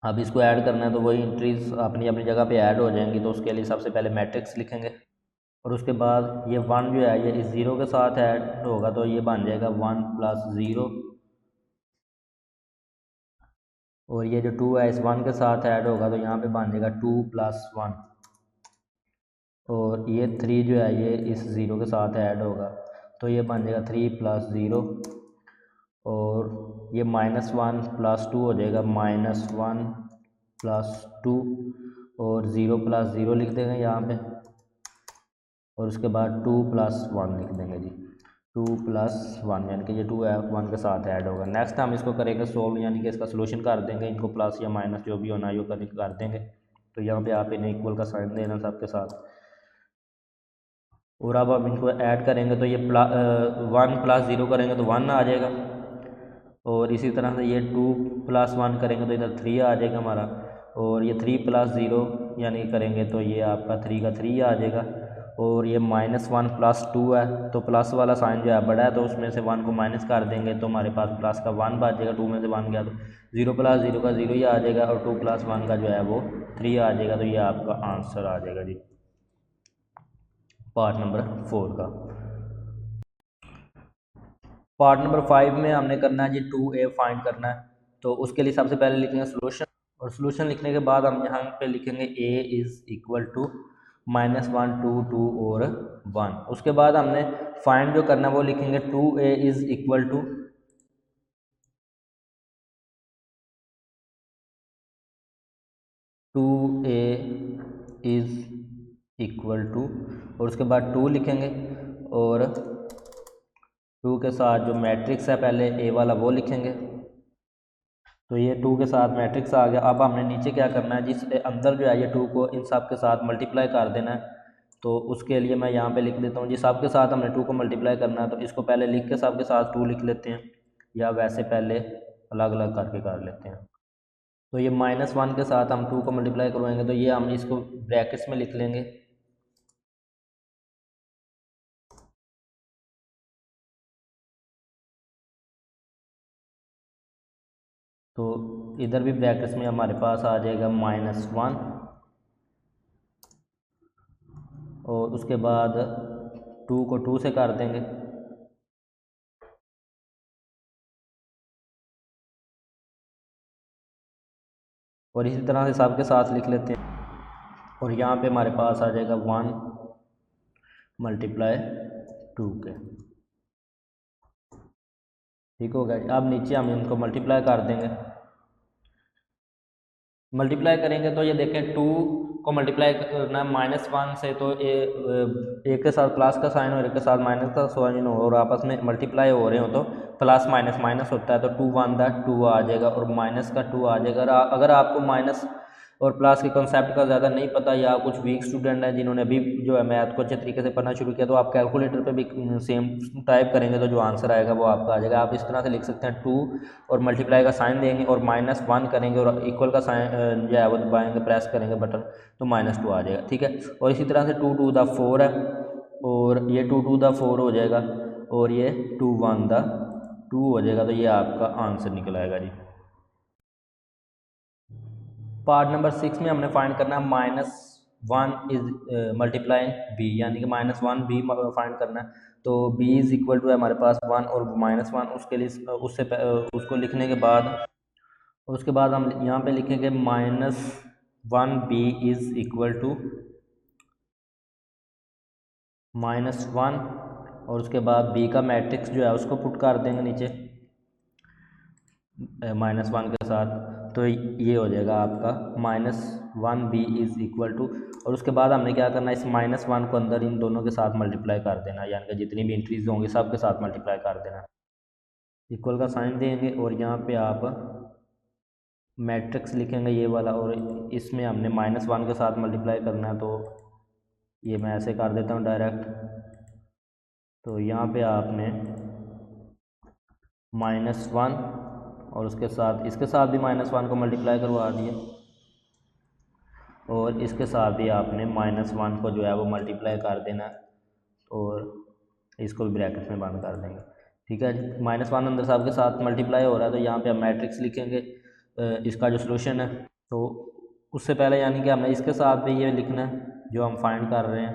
अब इसको ऐड करना है तो वही एंट्रीज अपनी अपनी जगह पे ऐड हो जाएंगी। तो उसके लिए सबसे पहले मैट्रिक्स लिखेंगे और उसके बाद ये 1 जो है ये इस 0 के साथ ऐड होगा तो ये बन जाएगा 1 + 0 और ये जो 2 है इस 1 के साथ ऐड होगा तो यहाँ पे बन जाएगा 2 + 1 और ये 3 जो है ये इस 0 के साथ ऐड होगा तो ये बन जाएगा 3 + 0 और ये -1 + 2 हो जाएगा -1 + 2 और 0 + 0 लिख देंगे यहाँ पे और उसके बाद 2 + 1 लिख देंगे जी। 2 + 1 यानी कि ये 2 है 1 के साथ ऐड होगा। नेक्स्ट हम इसको करेंगे सोल्व, यानी कि इसका सोल्यूशन कर देंगे, इनको प्लस या माइनस जो भी होना है वो कर देंगे। तो यहाँ पे आप इन्हें इक्वल का साइन देना सबके साथ और अब हम इनको ऐड करेंगे तो ये 1 + 0 करेंगे तो 1 आ जाएगा। और इसी तरह से ये 2 + 1 करेंगे तो इधर 3 आ जाएगा हमारा। और ये 3 + 0 यानी करेंगे तो ये आपका 3 का 3 आ जाएगा। और ये -1 + 2 है तो प्लस वाला साइन जो है बड़ा है तो उसमें से 1 को माइनस कर देंगे तो हमारे पास प्लस का 1 बच जाएगा। 2 में से 1 गया तो 0 + 0 का 0 ही आ जाएगा और 2 + 1 का जो है वो 3 आ जाएगा। तो ये आपका आंसर आ जाएगा जी पार्ट नंबर 4 का। पार्ट नंबर 5 में हमने करना है जी 2a फाइंड करना है। तो उसके लिए सबसे पहले लिखेंगे सोल्यूशन, और सोल्यूशन लिखने के बाद हम यहाँ पे लिखेंगे a इज़ इक्वल टू -1 2 2 और 1। उसके बाद हमने फाइंड जो करना है वो लिखेंगे 2a is equal to 2a is equal to, और उसके बाद 2 लिखेंगे और 2 के साथ जो मैट्रिक्स है पहले a वाला वो लिखेंगे। तो ये 2 के साथ मैट्रिक्स आ गया। अब हमने नीचे क्या करना है, जिस अंदर जो है ये 2 को इन सब के साथ मल्टीप्लाई कर देना है। तो उसके लिए मैं यहाँ पे लिख देता हूँ जी सब के साथ हमने 2 को मल्टीप्लाई करना है। तो इसको पहले लिख के सब के साथ 2 लिख लेते हैं, या वैसे पहले अलग अलग करके कर लेते हैं। तो ये -1 के साथ हम 2 को मल्टीप्लाई करवाएंगे तो ये हम इसको ब्रैकेट्स में लिख लेंगे। तो इधर भी ब्रैकेट्स में हमारे पास आ जाएगा -1, और उसके बाद 2 को 2 से कर देंगे। और इसी तरह से सब के साथ लिख लेते हैं। और यहाँ पे हमारे पास आ जाएगा 1 × 2 के। ठीक हो गया। अब नीचे हम इनको मल्टीप्लाई कर देंगे। मल्टीप्लाई करेंगे तो ये देखें 2 को मल्टीप्लाई करना है -1 से, तो एक के साथ प्लस का साइन और एक के साथ माइनस का साइन हो और आपस में मल्टीप्लाई हो रहे हो तो प्लस माइनस माइनस होता है। तो 2 1 2 आ जाएगा और माइनस का 2 आ जाएगा। अगर आपको माइनस और प्लस के कॉन्सेप्ट का ज़्यादा नहीं पता, या कुछ वीक स्टूडेंट हैं जिन्होंने अभी जो है मैथ को अच्छे तरीके से पढ़ना शुरू किया, तो आप कैलकुलेटर पे भी सेम टाइप करेंगे तो जो आंसर आएगा वो आपका आ जाएगा। आप इस तरह से लिख सकते हैं 2 और मल्टीप्लाई का साइन देंगे और -1 करेंगे और इक्वल का साइन जो है वो दबाएंगे, प्रेस करेंगे बटन, तो -2 आ जाएगा। ठीक है। और इसी तरह से 2 2 4 है और ये 2 2 4 हो जाएगा और ये 2 1 2 हो जाएगा। तो ये आपका आंसर निकल आएगा जी। पार्ट नंबर 6 में हमने फाइंड करना है -1 इज मल्टीप्लाई बी, यानी कि -1 बी फाइंड करना है। तो b इज़ इक्वल टू है हमारे पास 1 और -1, उसके लिए उसको लिखने के बाद उसके बाद हम यहाँ पे लिखेंगे -1 b इज़ इक्वल टू -1, और उसके बाद b का मैट्रिक्स जो है उसको पुट कर देंगे नीचे -1 के साथ। तो ये हो जाएगा आपका -1 b इज़ इक्वल टू, और उसके बाद हमने क्या करना है, इस -1 को अंदर इन दोनों के साथ मल्टीप्लाई कर देना, यानी कि जितनी भी एंट्रीज होंगी सब के साथ मल्टीप्लाई कर देना। इक्वल का साइन देंगे और यहाँ पे आप मैट्रिक्स लिखेंगे ये वाला, और इसमें हमने -1 के साथ मल्टीप्लाई करना है। तो ये मैं ऐसे कर देता हूँ डायरेक्ट। तो यहाँ पे आपने -1 और उसके साथ इसके साथ भी -1 को मल्टीप्लाई करवा दिए, और इसके साथ भी आपने -1 को जो है वो मल्टीप्लाई कर देना, और इसको भी ब्रैकेट में बंद कर देंगे। ठीक है जी। -1 अंदर साहब के साथ मल्टीप्लाई हो रहा है तो यहाँ पे हम मैट्रिक्स लिखेंगे इसका जो सोल्यूशन है। तो उससे पहले यानी कि हमने इसके साथ भी ये लिखना है जो हम फाइंड कर रहे हैं,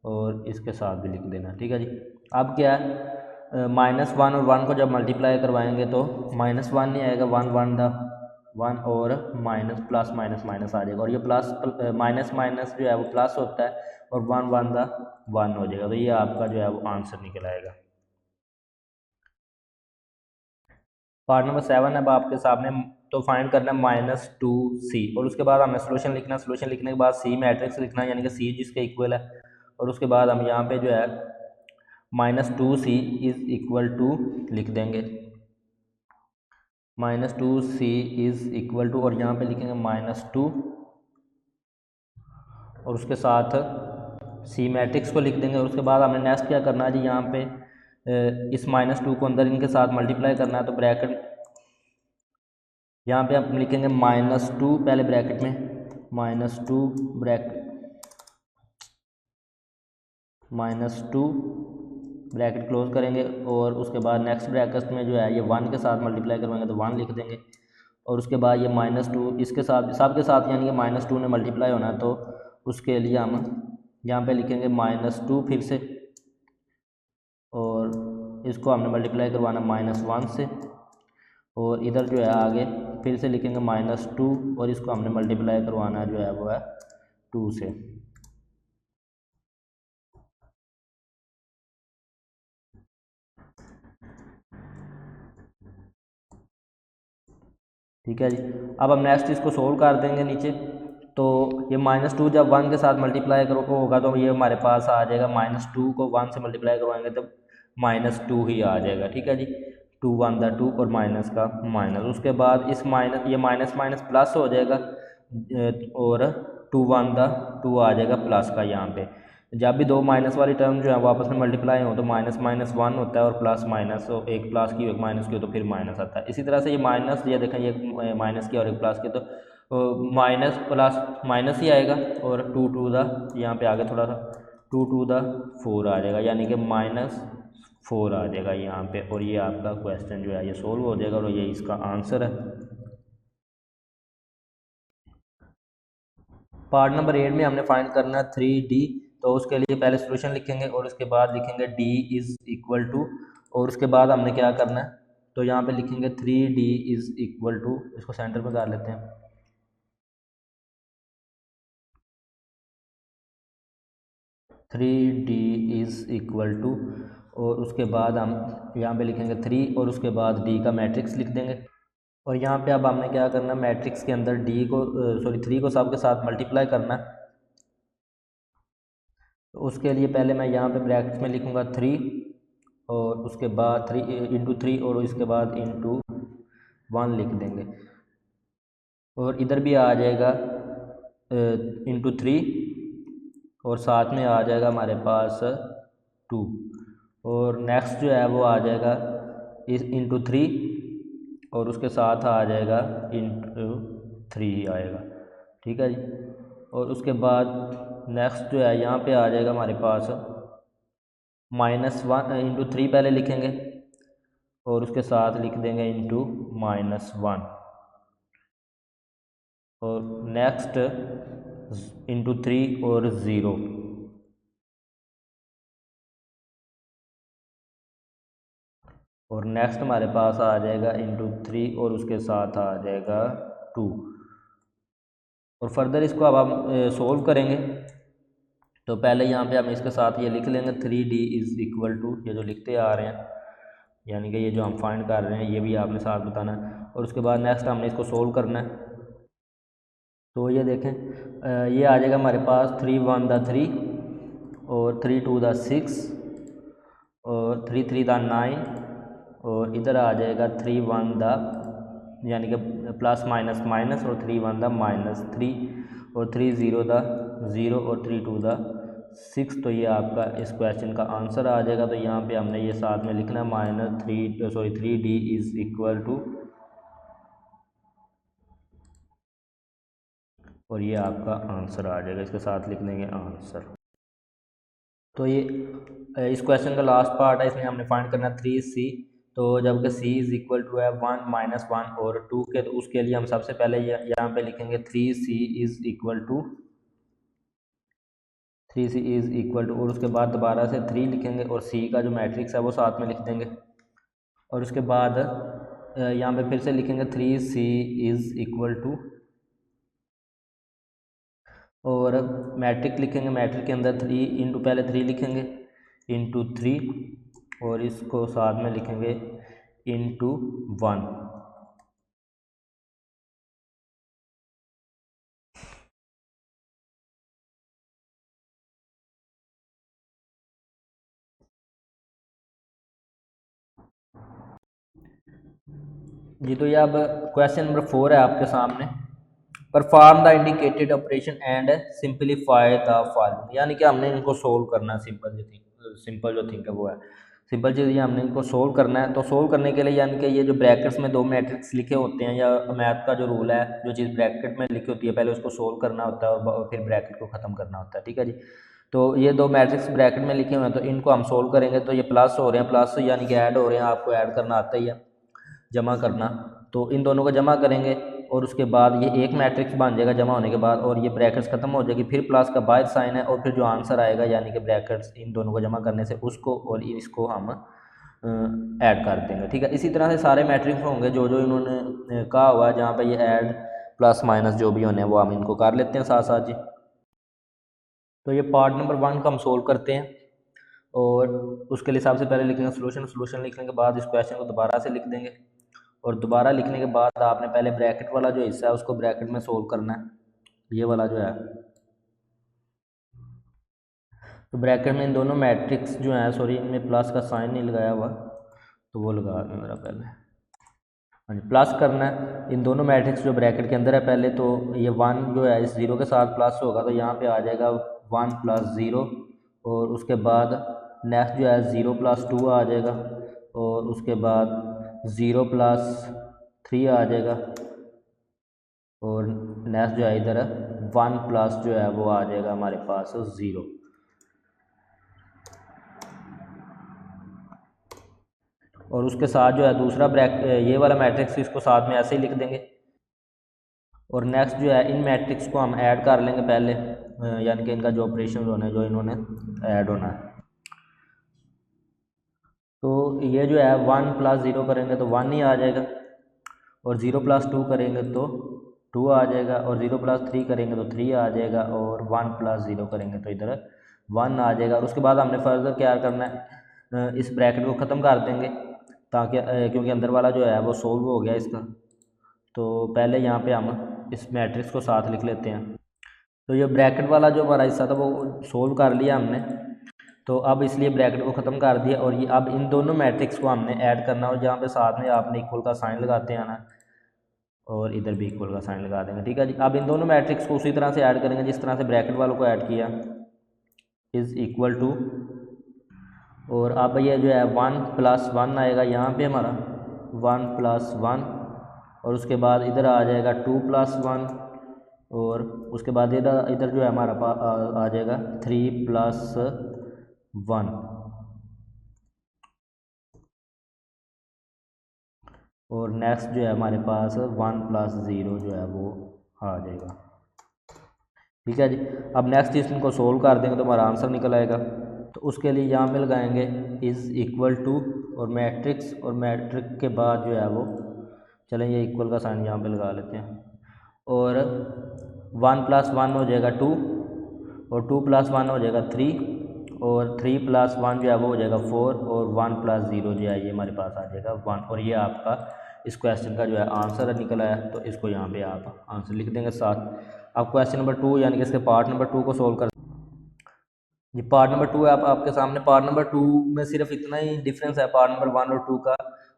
और इसके साथ भी लिख देना। ठीक है जी। अब क्या है, -1 और 1 को जब मल्टीप्लाई करवाएंगे तो -1 नहीं आएगा, 1 1 1 और माइनस प्लस माइनस माइनस आ जाएगा, और ये प्लस माइनस माइनस जो है वो प्लस होता है, और 1 1 1 हो जाएगा। तो ये आपका जो है वो आंसर निकल आएगा। पार्ट नंबर 7 अब आपके सामने। तो फाइंड करना है -2c, और उसके बाद हमें सोल्यूशन लिखना है। सोल्यूशन लिखने के बाद सी मैट्रिक्स लिखना है, यानी कि सी जिसके इक्वल है, और उसके बाद हम यहाँ पे जो है -2c इज़ इक्वल टू लिख देंगे। -2c इज़ इक्वल टू, और यहाँ पे लिखेंगे -2, और उसके साथ सी मैट्रिक्स को लिख देंगे और उसके बाद हमें नेक्स्ट क्या करना है जी, यहाँ पे इस -2 को अंदर इनके साथ मल्टीप्लाई करना है। तो ब्रैकेट यहाँ पे हम लिखेंगे -2 पहले ब्रैकेट में -2 ब्रैकेट क्लोज करेंगे और उसके बाद नेक्स्ट ब्रैकेट में जो है ये 1 के साथ मल्टीप्लाई करवाएंगे तो 1 लिख देंगे। और उसके बाद ये -2 इसके साथ सब के साथ यानी कि -2 ने मल्टीप्लाई होना है, तो उसके लिए हम यहाँ पे लिखेंगे -2 फिर से, और इसको हमने मल्टीप्लाई करवाना -1 से, और इधर जो है आगे फिर से लिखेंगे -2 और इसको हमने मल्टीप्लाई करवाना जो है वो है 2 से। ठीक है जी। अब हम नेक्स्ट इसको सोल्व कर देंगे नीचे। तो ये -2 जब 1 के साथ मल्टीप्लाई करो होगा तो ये हमारे पास आ जाएगा, -2 को 1 से मल्टीप्लाई करवाएंगे तो -2 ही आ जाएगा। ठीक है जी, 2 1 दा 2 और माइनस का माइनस, उसके बाद इस माइनस ये माइनस माइनस प्लस हो जाएगा और 2 1 दा 2 आ जाएगा प्लस का। यहाँ पे जब भी दो माइनस वाली टर्म जो है वो आपस में मल्टीप्लाई हो तो माइनस माइनस 1 होता है और प्लस माइनस, तो एक प्लस की एक माइनस की हो तो फिर माइनस आता है। इसी तरह से ये माइनस, ये देखें ये माइनस की और एक प्लस की, तो माइनस प्लस माइनस ही आएगा, और 2 2 दा यहाँ पे आगे थोड़ा सा 2 2 दा 4 आ जाएगा, यानी कि -4 आ जाएगा यहाँ पे। और ये आपका क्वेश्चन जो है ये सोल्व हो जाएगा और ये इसका आंसर है। पार्ट नंबर 8 में हमने फाइंड करना है 3D। तो उसके लिए पहले सॉल्यूशन लिखेंगे और उसके बाद लिखेंगे D इज़ इक्वल टू, और उसके बाद हमने क्या करना है, तो यहाँ पे लिखेंगे 3D इज़ इक्वल टू, इसको सेंटर पे कर लेते हैं, 3D इज़ इक्वल टू, और उसके बाद हम यहाँ पे लिखेंगे 3 और उसके बाद D का मैट्रिक्स लिख देंगे। और यहाँ पे अब हमने क्या करना है, मैट्रिक्स के अंदर D को 3 को सब के साथ मल्टीप्लाई करना है। तो उसके लिए पहले मैं यहाँ पे ब्रैकेट में लिखूँगा 3 और उसके बाद 3 इंटू 3 और इसके बाद इंटू 1 लिख देंगे, और इधर भी आ जाएगा इंटू 3 और साथ में आ जाएगा हमारे पास 2, और नेक्स्ट जो है वो आ जाएगा इस इंटू 3 और उसके साथ आ जाएगा इंटू 3 आएगा। ठीक है जी। और उसके बाद नेक्स्ट जो है यहाँ पे आ जाएगा हमारे पास -1 इंटू 3 पहले लिखेंगे और उसके साथ लिख देंगे इंटू -1, और नेक्स्ट इंटू 3 और 0, और नेक्स्ट हमारे पास आ जाएगा इंटू 3 और उसके साथ आ जाएगा 2। और फर्दर इसको अब हम सोल्व करेंगे। तो पहले यहाँ पे हम इसके साथ ये लिख लेंगे 3D इज़ इक्वल टू, ये जो लिखते आ रहे हैं यानी कि ये जो हम फाइंड कर रहे हैं ये भी आपने साथ बताना है, और उसके बाद नेक्स्ट हमने इसको सोल्व करना है। तो ये देखें ये आ जाएगा हमारे पास 3 1 दा 3 और 3 2 दा 6 और 3 3 दा 9, और इधर आ जाएगा 3 1 दा यानी कि प्लस माइनस माइनस, और 3 1 दा -3 और 3 0 दा 0 और 3 2 दा 6। तो ये आपका इस क्वेश्चन का आंसर आ जाएगा। तो यहाँ पे हमने ये साथ में लिखना है 3D इज़ इक्वल टू, और ये आपका आंसर आ जाएगा, इसके साथ लिख देंगे आंसर। तो ये इस क्वेश्चन का लास्ट पार्ट है, इसमें हमने फाइंड करना है 3C। तो जबकि C इज़ इक्वल टू है 1 -1 और 2 के, तो उसके लिए हम सबसे पहले यहाँ पे लिखेंगे 3C is equal to, 3C is equal to, और उसके बाद दोबारा से 3 लिखेंगे और C का जो मैट्रिक्स है वो साथ में लिख देंगे, और उसके बाद यहाँ पे फिर से लिखेंगे 3C इज़ इक्वल टू, और मैट्रिक लिखेंगे, मैट्रिक के अंदर 3 इंटू पहले 3 लिखेंगे इंटू 3 और इसको साथ में लिखेंगे इंटू 1। जी तो ये अब क्वेश्चन नंबर 4 है आपके सामने। Perform the indicated operation and simplify the following, यानी कि हमने इनको सोल्व करना है। सिंपल जो थिंक है वो है सिंपल चीज़, ये हमने इनको सोल्व करना है। तो सोल्व करने के लिए यानी कि ये जो ब्रैकेट्स में दो मैट्रिक्स लिखे होते हैं, या मैथ का जो रूल है, जो चीज़ ब्रैकेट में लिखी होती है पहले उसको सोल्व करना होता है और फिर ब्रैकेट को ख़त्म करना होता है। ठीक है जी। तो ये दो मैट्रिक्स ब्रैकेट में लिखे हुए हैं, तो इनको हम सोल्व करेंगे। तो ये प्लस हो रहे हैं, प्लस यानी कि ऐड हो रहे हैं, आपको ऐड करना आता ही है, जमा करना। तो इन दोनों को जमा करेंगे और उसके बाद ये एक मैट्रिक्स बन जाएगा जमा होने के बाद, और ये ब्रैकेट्स खत्म हो जाएगी। फिर प्लस का बाहर साइन है, और फिर जो आंसर आएगा यानी कि ब्रैकेट्स इन दोनों को जमा करने से उसको और इसको हम ऐड कर देंगे। ठीक है, इसी तरह से सारे मैट्रिक्स होंगे जो जो इन्होंने कहा हुआ है, जहाँ पे ये ऐड प्लस माइनस जो भी होने हैं वो हम इनको कर लेते हैं साथ साथ जी। तो ये पार्ट नंबर 1 का हम सोल्व करते हैं, और उसके लिए सबसे पहले लिखेंगे सोल्यूशन। सोल्यूशन लिखने के बाद इस क्वेश्चन को दोबारा से लिख देंगे, और दोबारा लिखने के बाद आपने पहले ब्रैकेट वाला जो हिस्सा है उसको ब्रैकेट में सोल्व करना है, ये वाला जो है। तो ब्रैकेट में इन दोनों मैट्रिक्स जो हैं, सॉरी इनमें प्लस का साइन नहीं लगाया हुआ, तो वो लगा दें मेरा पहले। हाँ जी, प्लस करना है इन दोनों मैट्रिक्स जो ब्रैकेट के अंदर है पहले। तो ये 1 जो है इस ज़ीरो के साथ प्लस होगा, तो यहाँ पे आ जाएगा 1 + 0, और उसके बाद नेक्स्ट जो है 0 + 2 आ जाएगा, और उसके बाद 0 + 3 आ जाएगा, और नेक्स्ट जो है इधर 1 प्लस जो है वो आ जाएगा हमारे पास 0। और उसके साथ जो है दूसरा ये वाला मैट्रिक्स इसको साथ में ऐसे ही लिख देंगे, और नेक्स्ट जो है इन मैट्रिक्स को हम ऐड कर लेंगे पहले, यानी कि इनका जो ऑपरेशन होना है जो इन्होंने ऐड होना है। तो ये जो है 1 + 0 करेंगे तो 1 ही आ जाएगा, और 0 + 2 करेंगे तो 2 आ जाएगा, और 0 + 3 करेंगे तो 3 आ जाएगा, और 1 + 0 करेंगे तो इधर 1 आ जाएगा। और उसके बाद हमने फर्दर क्या करना है, इस ब्रैकेट को ख़त्म कर देंगे, ताकि क्योंकि अंदर वाला जो है वो सोल्व हो गया इसका। तो पहले यहाँ पे हम इस मैट्रिक्स को साथ लिख लेते हैं। तो ये ब्रैकेट वाला जो हमारा हिस्सा था वो सोल्व कर लिया हमने, तो अब इसलिए ब्रैकेट को ख़त्म कर दिया, और ये अब इन दोनों मैट्रिक्स को हमने ऐड करना, और जहाँ पे साथ में आपने इक्वल का साइन लगाते हैं ना, और इधर भी इक्वल का साइन लगा देंगे। ठीक है जी। अब इन दोनों मैट्रिक्स को उसी तरह से ऐड करेंगे जिस तरह से ब्रैकेट वालों को ऐड किया, इज़ इक्वल टू, और अब ये जो है 1 + 1 आएगा यहाँ पे हमारा 1 + 1, और उसके बाद इधर आ जाएगा 2 + 1, और उसके बाद इधर इधर जो है हमारा आ जाएगा 3 + 1, और नेक्स्ट जो है हमारे पास 1 + 0 जो है वो आ जाएगा। ठीक है जी। अब नेक्स्ट इसको सोल्व कर देंगे तो हमारा आंसर निकल आएगा। तो उसके लिए यहाँ पे लगाएंगे इज़ इक्वल टू और मैट्रिक्स, और मैट्रिक के बाद जो है वो, चलें ये इक्वल का साइन यहाँ पे लगा लेते हैं, और 1 + 1 हो जाएगा 2, और 2 + 1 हो जाएगा 3, और 3 + 1 जो है वो हो जाएगा 4, और 1 + 0 जो है ये हमारे पास आ जाएगा 1। और ये आपका इस क्वेश्चन का जो है आंसर निकला है। तो इसको यहाँ पे आप आंसर लिख देंगे साथ। अब क्वेश्चन नंबर 2 यानी कि इसके पार्ट नंबर 2 को सोल्व कर, ये पार्ट नंबर 2 है आपके सामने। पार्ट नंबर 2 में सिर्फ इतना ही डिफरेंस है पार्ट नंबर 1 और 2 का,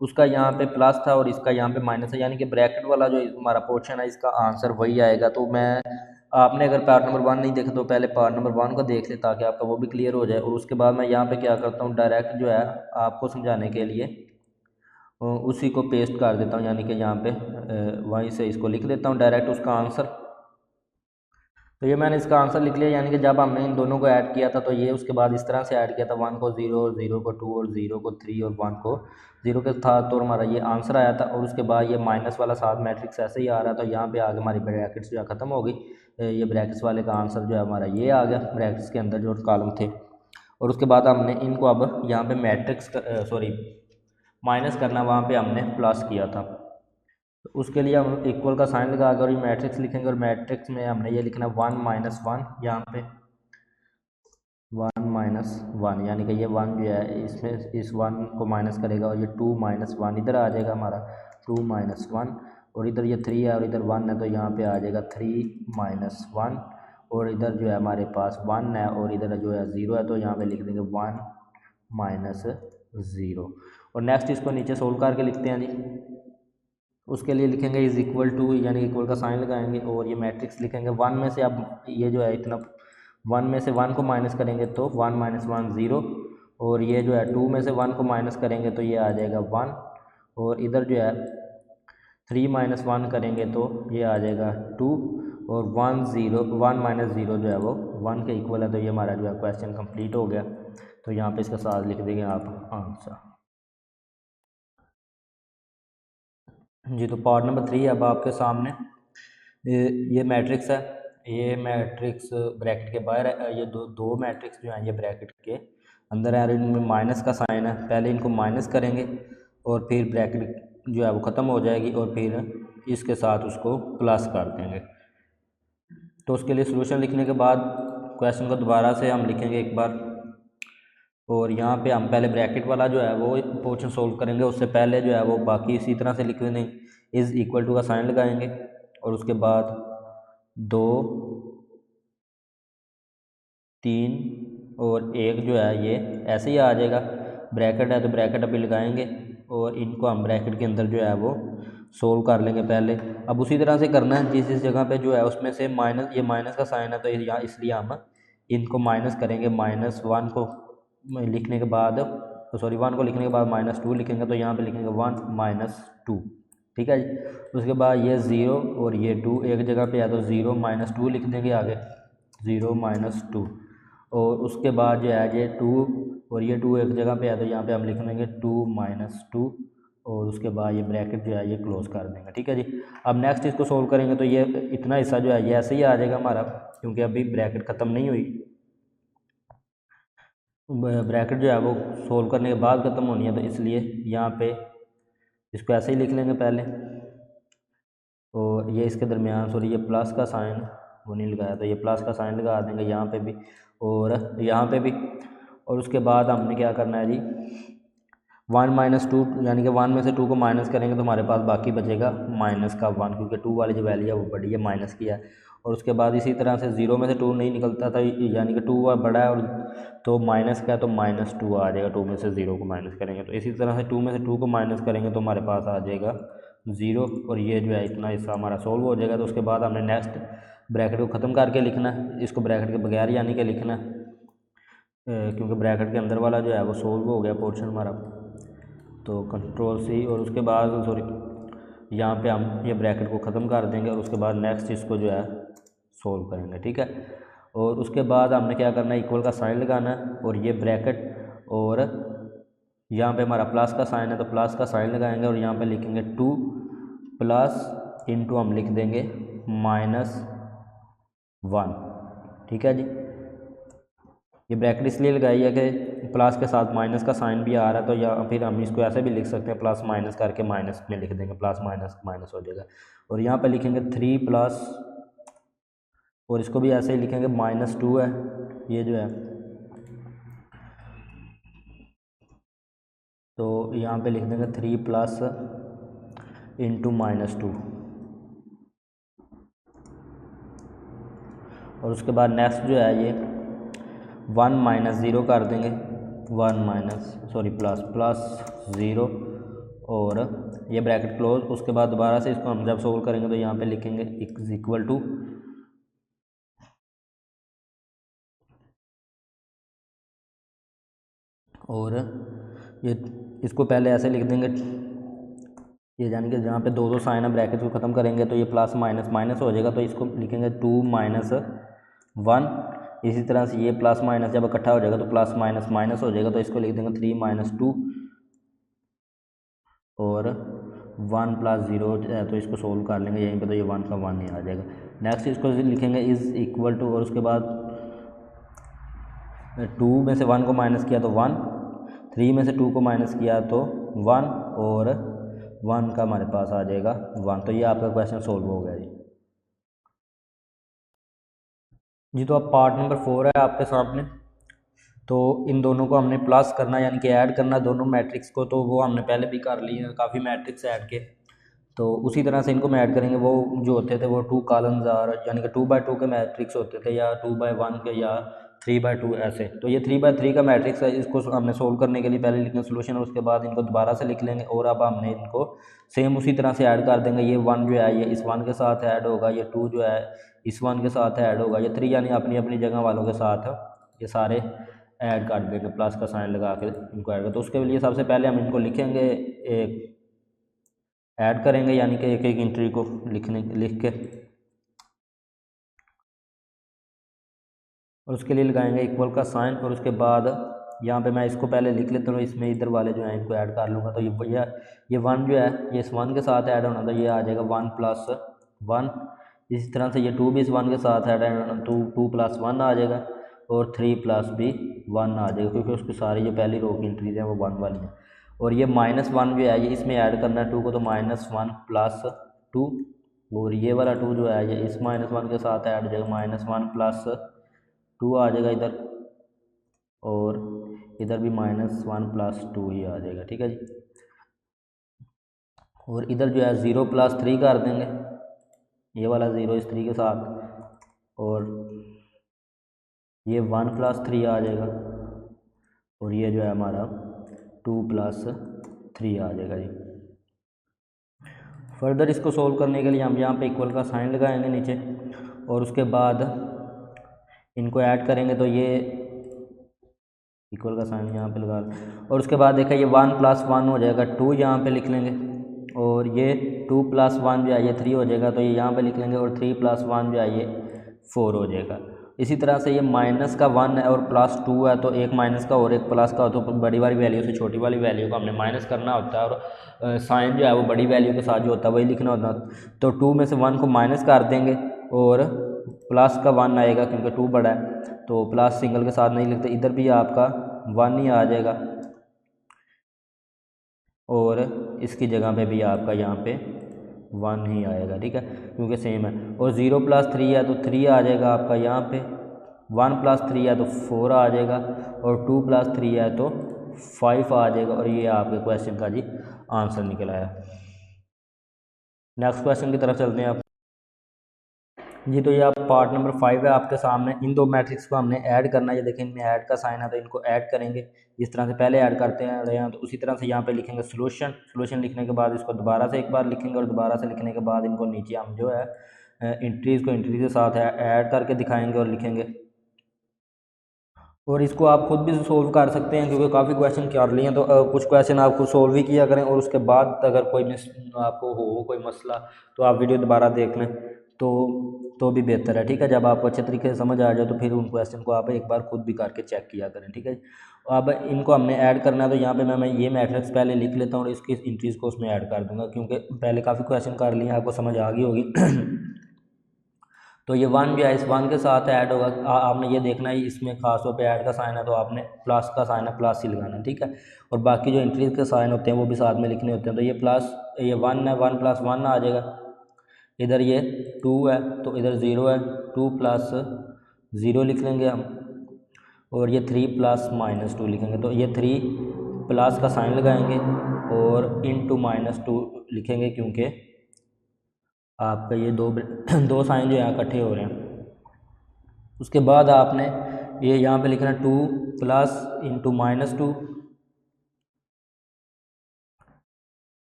उसका यहाँ पे प्लस था और इसका यहाँ पे माइनस है, यानी कि ब्रैकेट वाला जो हमारा पोर्शन है इसका आंसर वही आएगा। तो मैं, आपने अगर पार्ट नंबर 1 नहीं देखा तो पहले पार्ट नंबर 1 को देख ले, ताकि आपका वो भी क्लियर हो जाए। और उसके बाद मैं यहाँ पे क्या करता हूँ, डायरेक्ट जो है आपको समझाने के लिए उसी को पेस्ट कर देता हूँ, यानी कि यहाँ पे वहीं से इसको लिख देता हूँ डायरेक्ट उसका आंसर। तो ये मैंने इसका आंसर लिख लिया, यानी कि जब हमने इन दोनों को ऐड किया था तो ये उसके बाद इस तरह से ऐड किया था, 1 को 0 और 0 को 2 और 0 को 3 और 1 को 0 के था, तो हमारा ये आंसर आया था। और उसके बाद ये माइनस वाला साथ मैट्रिक्स ऐसे ही आ रहा था, तो यहाँ पे आगे हमारी ब्रैकेट्स जो है ख़त्म हो गई। ये ब्रैकेट्स वाले का आंसर जो है हमारा ये आ गया, ब्रैकेट्स के अंदर जो कॉलम थे। और उसके बाद हमने इनको अब यहाँ पर मैट्रिक्स सॉरी माइनस करना, वहाँ पर हमने प्लस किया था। तो उसके लिए हम इक्वल का साइन लगा कर और ये मैट्रिक्स लिखेंगे, और मैट्रिक्स में हमने ये लिखना 1 - 1, यहाँ पे 1 - 1, यानी कि ये 1 जो है इसमें इस 1 को माइनस करेगा, और ये 2 - 1 इधर आ जाएगा हमारा 2 - 1, और इधर ये 3 है और इधर 1 है, तो यहाँ पे आ जाएगा 3 - 1, और इधर जो है हमारे पास 1 है और इधर जो है 0 है, तो यहाँ पे लिख देंगे 1 - 0। और नेक्स्ट इसको नीचे सोल्व करके लिखते हैं जी। उसके लिए लिखेंगे इज़ इक्वल टू, यानी इक्वल का साइन लगाएंगे और ये मैट्रिक्स लिखेंगे। वन में से अब ये जो है इतना, वन में से वन को माइनस करेंगे तो वन माइनस वन ज़ीरो, और ये जो है टू में से वन को माइनस करेंगे तो ये आ जाएगा वन, और इधर जो है थ्री माइनस वन करेंगे तो ये आ जाएगा टू, और one zero, one minus zero जो है वो वन के इक्वल है। तो ये हमारा जो है क्वेश्चन कंप्लीट हो गया। तो यहाँ पे इसका साथ लिख देंगे आप आंसर। जी तो पार्ट नंबर 3 अब आपके सामने ये मैट्रिक्स है, ये मैट्रिक्स ब्रैकेट के बाहर है, ये दो मैट्रिक्स जो हैं ये ब्रैकेट के अंदर है, इनमें माइनस का साइन है। पहले इनको माइनस करेंगे और फिर ब्रैकेट जो है वो ख़त्म हो जाएगी और फिर इसके साथ उसको प्लस कर देंगे। तो उसके लिए सॉल्यूशन लिखने के बाद क्वेश्चन को दोबारा से हम लिखेंगे एक बार, और यहाँ पे हम पहले ब्रैकेट वाला जो है वो पोर्शन सोल्व करेंगे। उससे पहले जो है वो बाकी इसी तरह से लिख देंगे, इज़ इक्वल टू का साइन लगाएंगे और उसके बाद 2 3 और 1 जो है ये ऐसे ही आ जाएगा। ब्रैकेट है तो ब्रैकेट अभी लगाएंगे और इनको हम ब्रैकेट के अंदर जो है वो सोल्व कर लेंगे पहले। अब उसी तरह से करना है, जिस जगह पे जो है उसमें से माइनस, ये माइनस का साइन है तो यहाँ इसलिए हम इनको माइनस करेंगे। माइनस वन को लिखने के बाद, सॉरी वन को लिखने के बाद माइनस टू लिखेंगे, तो यहाँ पे लिखेंगे वन माइनस टू, ठीक है जी। उसके बाद ये ज़ीरो और ये टू एक जगह पे है तो ज़ीरो माइनस टू लिख देंगे आगे, ज़ीरो माइनस टू, और उसके बाद जो है ये टू और ये टू एक जगह पे है तो यहाँ पे हम लिख देंगे टू माइनस टू, और उसके बाद ये ब्रैकेट जो है ये क्लोज कर देंगे, ठीक है जी। अब नेक्स्ट इसको सोल्व करेंगे तो ये इतना हिस्सा जो है ये ऐसे ही आ जाएगा हमारा, क्योंकि अभी ब्रैकेट ख़त्म नहीं हुई। ब्रैकेट जो है वो सोल्व करने के बाद ख़त्म होनी है, तो इसलिए यहाँ पे इसको ऐसे ही लिख लेंगे पहले, और ये इसके दरमियान, सॉरी ये प्लस का साइन वो नहीं लगाया तो ये प्लस का साइन लगा देंगे यहाँ पे भी और यहाँ पे भी। और उसके बाद हमने क्या करना है जी, वन माइनस टू, यानी कि वन में से टू को माइनस करेंगे तो हमारे पास बाकी बचेगा माइनस का वन, क्योंकि टू वाली जो वैल्यू है वो बड़ी है, माइनस की है। और उसके बाद इसी तरह से ज़ीरो में से टू नहीं निकलता था, यानी कि टू बड़ा है और तो माइनस का है तो माइनस टू आ जाएगा, टू में से ज़ीरो को माइनस करेंगे। तो इसी तरह से टू में से टू को माइनस करेंगे तो हमारे पास आ जाएगा ज़ीरो, और ये जो है इतना हिस्सा हमारा सोल्व हो जाएगा। तो उसके बाद हमने नेक्स्ट ब्रैकेट को ख़त्म करके लिखना है, इसको ब्रैकेट के बगैर यानी कि लिखना है, क्योंकि ब्रैकेट के अंदर वाला जो है वो सोल्व हो गया पोर्शन हमारा। तो कंट्रोल सी, और उसके बाद सॉरी यहाँ पे हम ये ब्रैकेट को ख़त्म कर देंगे और उसके बाद नेक्स्ट इसको जो है सोल्व करेंगे, ठीक है। और उसके बाद हमने क्या करना है, इक्वल का साइन लगाना है और ये ब्रैकेट, और यहाँ पे हमारा प्लस का साइन है तो प्लस का साइन लगाएंगे और यहाँ पे लिखेंगे टू प्लस इनटू हम लिख देंगे माइनस वन, ठीक है जी। ये ब्रैकेट इसलिए लगाई है कि प्लस के साथ माइनस का साइन भी आ रहा है, तो या फिर हम इसको ऐसे भी लिख सकते हैं, प्लस माइनस करके माइनस में लिख देंगे, प्लस माइनस माइनस हो जाएगा। और यहाँ पे लिखेंगे थ्री प्लस, और इसको भी ऐसे ही लिखेंगे, माइनस टू है ये जो है, तो यहाँ पे लिख देंगे three plus into minus two. और उसके बाद नेक्स्ट जो है ये वन माइनस ज़ीरो कर देंगे, one minus sorry plus plus zero, और ये ब्रैकेट क्लोज। उसके बाद दोबारा से इसको हम जब सोल्व करेंगे तो यहाँ पे लिखेंगे इज इक्वल टू, और ये इसको पहले ऐसे लिख देंगे, ये यानी कि जहाँ पे दो दो साइन है ब्रैकेट को ख़त्म करेंगे तो ये प्लस माइनस माइनस हो जाएगा, तो इसको लिखेंगे टू माइनस वन। इसी तरह से ये प्लस माइनस जब इकट्ठा हो जाएगा तो प्लस माइनस माइनस हो जाएगा, तो इसको लिख देंगे थ्री माइनस टू, और वन प्लस ज़ीरो है तो इसको सोल्व कर लेंगे यहीं पे, तो ये वन का वन ही आ जाएगा। नेक्स्ट इसको लिखेंगे इज़ इक्वल टू, और उसके बाद टू में से वन को माइनस किया तो वन, थ्री में से टू को माइनस किया तो वन, और वन का हमारे पास आ जाएगा वन। तो ये आपका क्वेश्चन सोल्व हो गया जी। जी तो अब पार्ट नंबर 4 है आपके सामने। तो इन दोनों को हमने प्लस करना, यानी कि ऐड करना दोनों मैट्रिक्स को, तो वो हमने पहले भी कर लिए हैं काफ़ी मैट्रिक्स ऐड के, तो उसी तरह से इनको हम ऐड करेंगे। वो जो होते थे वो टू कॉलम्स और यानी कि 2 बाय 2 के मैट्रिक्स होते थे, या 2 बाय 1 के, या 3/2 ऐसे। तो ये 3/3 का मैट्रिक्स है, इसको हमने सोल्व करने के लिए पहले लिखेंगे सोल्यूशन, उसके बाद इनको दोबारा से लिख लेंगे और अब हमने इनको सेम उसी तरह से ऐड कर देंगे। ये 1 जो है ये इस 1 के साथ ऐड होगा, ये 2 जो है इस 1 के साथ ऐड होगा, ये 3 यानी अपनी अपनी जगह वालों के साथ ये सारे ऐड कर देंगे, प्लस का साइन लगा के इनको ऐड कर। तो उसके लिए सबसे पहले हम इनको लिखेंगे, एक ऐड करेंगे यानी कि एक एक एंट्री को लिख के, और उसके लिए लगाएंगे इक्वल का साइन। और उसके बाद यहाँ पे मैं इसको पहले लिख लेता हूँ, इसमें इधर वाले जो हैं इनको ऐड कर लूँगा। तो ये 1 जो है ये इस 1 के साथ ऐड होना, तो ये आ जाएगा 1 + 1। इसी तरह से ये 2 भी इस 1 के साथ ऐड होना, तो 2 + 1 आ जाएगा, और 3 + भी 1 आ जाएगा, क्योंकि उसकी सारी जो पहली रो की एंट्रीज हैं वो 1 वाली हैं। और ये -1 जो है ये इसमें ऐड करना है 2 को, तो -1 + 2, और ये वाला 2 जो है ये इस -1 के साथ ऐड हो जाएगा, -1 + 2 आ जाएगा इधर, और इधर भी -1 + 2 ही आ जाएगा, ठीक है जी। और इधर जो है 0 + 3 कर देंगे, ये वाला 0 इस 3 के साथ, और ये 1 + 3 आ जाएगा, और ये जो है हमारा 2 + 3 आ जाएगा जी। फर्दर इसको सोल्व करने के लिए हम यहाँ पे इक्वल का साइन लगाएंगे नीचे, और उसके बाद इनको ऐड करेंगे, तो ये इक्वल का साइन यहाँ पे लगा, और उसके बाद देखा ये 1 + 1 हो जाएगा, 2 यहाँ पे लिख लेंगे, और ये 2 + 1 जो है ये 3 हो जाएगा, तो ये यहाँ पे लिख लेंगे, और 3 + 1 जो है ये 4 हो जाएगा। इसी तरह से ये -1 है और +2 है, तो एक माइनस का और एक प्लस का हो, तो बड़ी वाली वैल्यू से छोटी वाली वैल्यू को हमने माइनस करना होता है, और साइन जो है वो बड़ी वैल्यू के साथ जो होता है वही लिखना होता है। तो 2 में से 1 को माइनस कर देंगे, और प्लस का 1 आएगा, क्योंकि 2 बड़ा है तो प्लस सिंगल के साथ नहीं लिखते, इधर भी आपका 1 ही आ जाएगा, और इसकी जगह पे भी आपका यहाँ पे 1 ही आएगा, ठीक है, क्योंकि सेम है। और 0 + 3 है तो 3 आ जाएगा आपका यहाँ पे, 1 + 3 है तो 4 आ जाएगा, और 2 + 3 है तो 5 आ जाएगा, और ये आपके क्वेश्चन का जी आंसर निकल आया। नेक्स्ट क्वेश्चन की तरफ चलते हैं आप जी। तो ये आप पार्ट नंबर 5 है आपके सामने। इन दो मैट्रिक्स को हमने ऐड करना है, ये देखें इनमें ऐड का साइन है, तो इनको ऐड करेंगे जिस तरह से पहले ऐड करते हैं, तो उसी तरह से यहाँ पे लिखेंगे सोल्यूशन लिखने के बाद इसको दोबारा से एक बार लिखेंगे, और दोबारा से लिखने के बाद इनको नीचे हम जो है एंट्रीज़ को एंट्रीज के साथ ऐड करके दिखाएंगे और लिखेंगे। और इसको आप खुद भी सोल्व कर सकते हैं, क्योंकि काफ़ी क्वेश्चन कर लिए हैं, तो कुछ क्वेश्चन आप खुद सोल्व ही किया करें, और उसके बाद अगर कोई आपको हो कोई मसला तो आप वीडियो दोबारा देख लें, तो भी बेहतर है, ठीक है। जब आपको अच्छे तरीके से समझ आ जाए तो फिर उन क्वेश्चन को आप एक बार खुद भी करके चेक किया करें, ठीक है। अब इनको हमने ऐड करना है, तो यहाँ पे मैं ये मैट्रिक्स पहले लिख लेता हूँ, और इसकी एंट्रीज़ को उसमें ऐड कर दूँगा, क्योंकि पहले काफ़ी क्वेश्चन कर लिए आपको समझ आ गई होगी। तो ये 1 भी है इस 1 के साथ ऐड होगा, आपने ये देखना है इसमें खास तौर पे ऐड का साइन है, तो आपने प्लस का साइन है प्लस ही लगाना है, ठीक है। और बाकी जो एंट्रीज के साइन होते हैं वो भी साथ में लिखने होते हैं। तो ये प्लस, ये 1 है, 1 + 1 आ जाएगा, इधर ये 2 है तो इधर 0 है, 2 + 0 लिख लेंगे हम, और ये 3 + -2 लिखेंगे, तो ये 3 प्लस का साइन लगाएंगे और इंटू -2 लिखेंगे, क्योंकि आपका ये दो साइन जो है इकट्ठे हो रहे हैं। उसके बाद आपने ये यहाँ पे लिखना 2 + इंटू -2,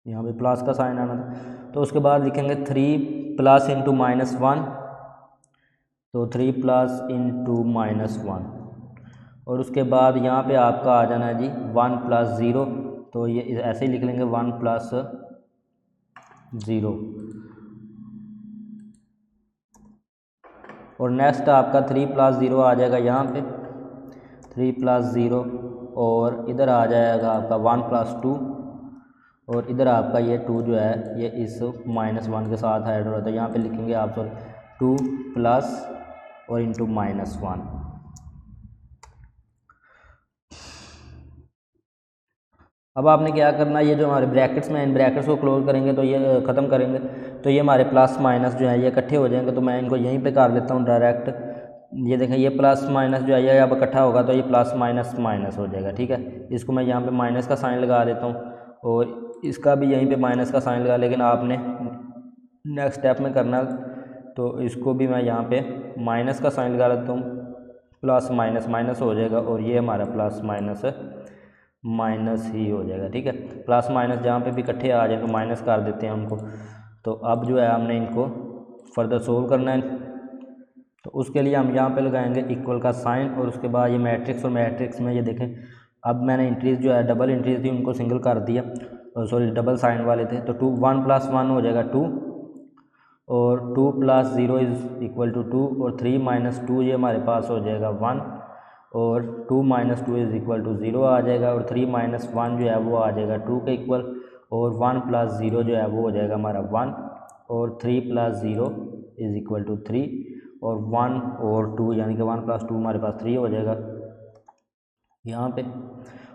यहाँ पे प्लस का साइन आना था। तो उसके बाद लिखेंगे 3 + इंटू -1, तो 3 + इंटू -1, और उसके बाद यहाँ पे आपका आ जाना है जी 1 + 0, तो ये ऐसे ही लिख लेंगे 1 + 0, और नेक्स्ट आपका 3 + 0 आ जाएगा यहाँ पे, 3 + 0, और इधर आ जाएगा आपका 1 + 2, और इधर आपका ये 2 जो है ये इस -1 के साथ ऐड हो रहा है, तो यहाँ पे लिखेंगे आप 2 प्लस और इंटू -1। अब आपने क्या करना है, ये जो हमारे ब्रैकेट्स में इन ब्रैकेट्स को क्लोज करेंगे, तो ये ख़त्म करेंगे, तो ये हमारे प्लस माइनस जो है ये इकट्ठे हो जाएंगे। तो मैं इनको यहीं पे कर लेता हूँ डायरेक्ट। ये देखें ये प्लस माइनस जो है ये अब इकट्ठा होगा, तो ये प्लस माइनस माइनस हो जाएगा, ठीक है। इसको मैं यहाँ पे माइनस का साइन लगा देता हूँ, और इसका भी यहीं पे माइनस का साइन लगा, लेकिन आपने नेक्स्ट स्टेप में करना, तो इसको भी मैं यहाँ पे माइनस का साइन लगा लेता हूँ, प्लस माइनस माइनस हो जाएगा और ये हमारा प्लस माइनस माइनस ही हो जाएगा। ठीक है, प्लस माइनस जहाँ पे भी इकट्ठे आ जाए तो माइनस कर देते हैं उनको। तो अब जो है हमने इनको फर्दर सोल्व करना है, तो उसके लिए हम यहाँ पे लगाएंगे इक्वल का साइन और उसके बाद ये मैट्रिक्स, और मैट्रिक्स में ये देखें अब मैंने इंट्रीज जो है डबल इंट्रीज थी उनको सिंगल कर दिया, सॉरी डबल साइन वाले थे, तो 2 1 + 1 हो जाएगा 2, और 2 + 0 = 2, और 3 - 2 ये हमारे पास हो जाएगा 1, और 2 - 2 = 0 आ जाएगा, और 3 - 1 जो है वो आ जाएगा 2 के इक्वल, और 1 + 0 जो है वो हो जाएगा हमारा 1, और 3 + 0 = 3, और 1 और 2 यानी कि 1 + 2 हमारे पास 3 हो जाएगा यहाँ पे,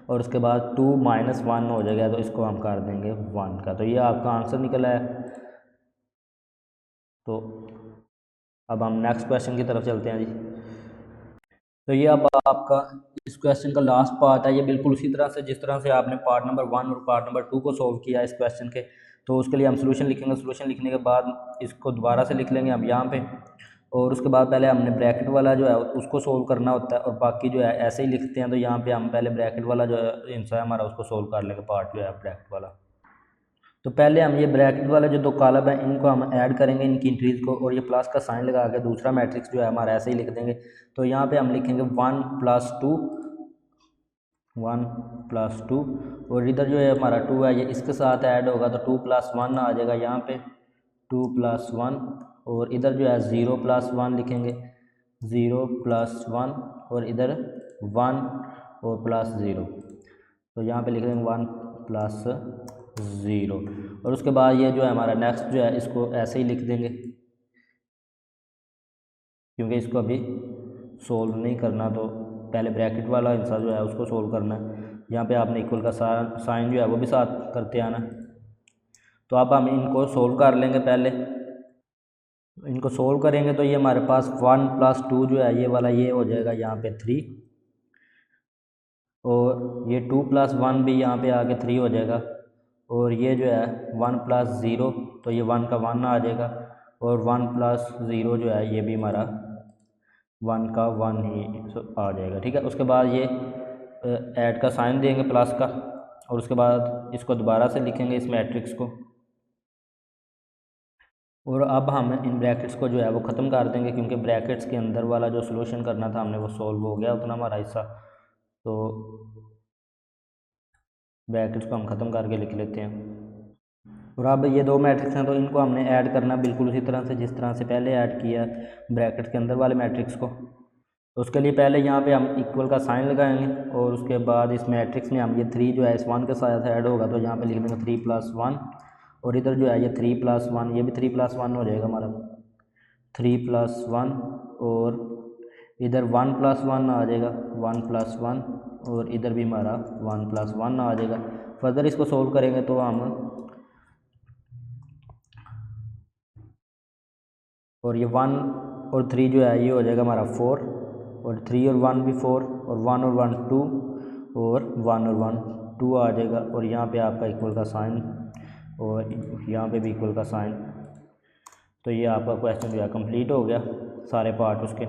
और उसके बाद 2 - 1 हो जाएगा, तो इसको हम कर देंगे 1 का। तो ये आपका आंसर निकला है। तो अब हम नेक्स्ट क्वेश्चन की तरफ चलते हैं जी। तो ये अब आपका इस क्वेश्चन का लास्ट पार्ट है, ये बिल्कुल उसी तरह से जिस तरह से आपने पार्ट नंबर 1 और पार्ट नंबर 2 को सॉल्व किया इस क्वेश्चन के। तो उसके लिए हम सोल्यूशन लिखेंगे, सोल्यूशन लिखने के बाद इसको दोबारा से लिख लेंगे हम यहाँ पे, और उसके बाद पहले हमने ब्रैकेट वाला जो है उसको सोल्व करना होता है, और बाकी जो है ऐसे ही लिखते हैं। तो यहाँ पे हम पहले ब्रैकेट वाला जो है आंसर है हमारा उसको सोल्व कर लेंगे, पार्ट जो है ब्रैकेट वाला। तो पहले हम ये ब्रैकेट वाले जो दो कॉलम है इनको हम ऐड करेंगे, इनकी इंट्रीज को, और ये प्लस का साइन लगा के दूसरा मैट्रिक्स जो है हमारा ऐसे ही लिख देंगे। तो यहाँ पे हम लिखेंगे 1 + 2, 1 + 2, और इधर जो है हमारा 2 है ये इसके साथ ऐड होगा, तो 2 + 1 आ जाएगा यहाँ पे, 2 + 1, और इधर जो है 0 + 1 लिखेंगे, 0 + 1, और इधर 1 और प्लस 0, तो यहाँ पे लिख देंगे 1 + 0, और उसके बाद ये जो है हमारा नेक्स्ट जो है इसको ऐसे ही लिख देंगे, क्योंकि इसको अभी सोल्व नहीं करना, तो पहले ब्रैकेट वाला हिस्सा जो है उसको सोल्व करना है। यहाँ पे आपने इक्वल का साइन जो है वो भी साथ करते आना। तो अब हम इनको सोल्व कर लेंगे। पहले इनको सोल्व करेंगे तो ये हमारे पास 1 + 2 जो है ये वाला ये हो जाएगा यहाँ पे 3, और ये 2 + 1 भी यहाँ पे आके 3 हो जाएगा, और ये जो है 1 + 0, तो ये 1 का 1 आ जाएगा, और 1 + 0 जो है ये भी हमारा 1 का 1 ही आ जाएगा। ठीक है, उसके बाद ये ऐड का साइन देंगे प्लस का, और उसके बाद इसको दोबारा से लिखेंगे इस मैट्रिक्स को, और अब हम इन ब्रैकेट्स को जो है वो ख़त्म कर देंगे, क्योंकि ब्रैकेट्स के अंदर वाला जो सॉल्यूशन करना था हमने वो सॉल्व हो गया उतना हमारा हिस्सा। तो ब्रैकेट्स को हम ख़त्म करके लिख लेते हैं, और अब ये दो मैट्रिक्स हैं तो इनको हमने ऐड करना बिल्कुल उसी तरह से जिस तरह से पहले ऐड किया ब्रैकेट्स के अंदर वाले मैट्रिक्स को। तो उसके लिए पहले यहाँ पे हम इक्वल का साइन लगाएंगे, और उसके बाद इस मैट्रिक्स में हम ये 3 जो है इस 1 के साथ ऐड होगा, तो यहाँ पे लिख देंगे 3 + 1, और इधर जो है ये 3 + 1, ये भी 3 + 1 हो जाएगा हमारा 3 + 1, और इधर 1 + 1 आ जाएगा 1 + 1, और इधर भी हमारा 1 + 1 आ जाएगा। फर्दर इसको सोल्व करेंगे तो हम, और ये 1 और 3 जो है ये हो जाएगा हमारा 4, और 3 और 1 भी 4, और 1 और 1 2, और 1 और 1 2 आ जाएगा, और यहाँ पे आपका इक्वल का साइन, और यहाँ पे भी इक्वल का साइन। तो ये आपका क्वेश्चन जो है कंप्लीट हो गया सारे पार्ट उसके।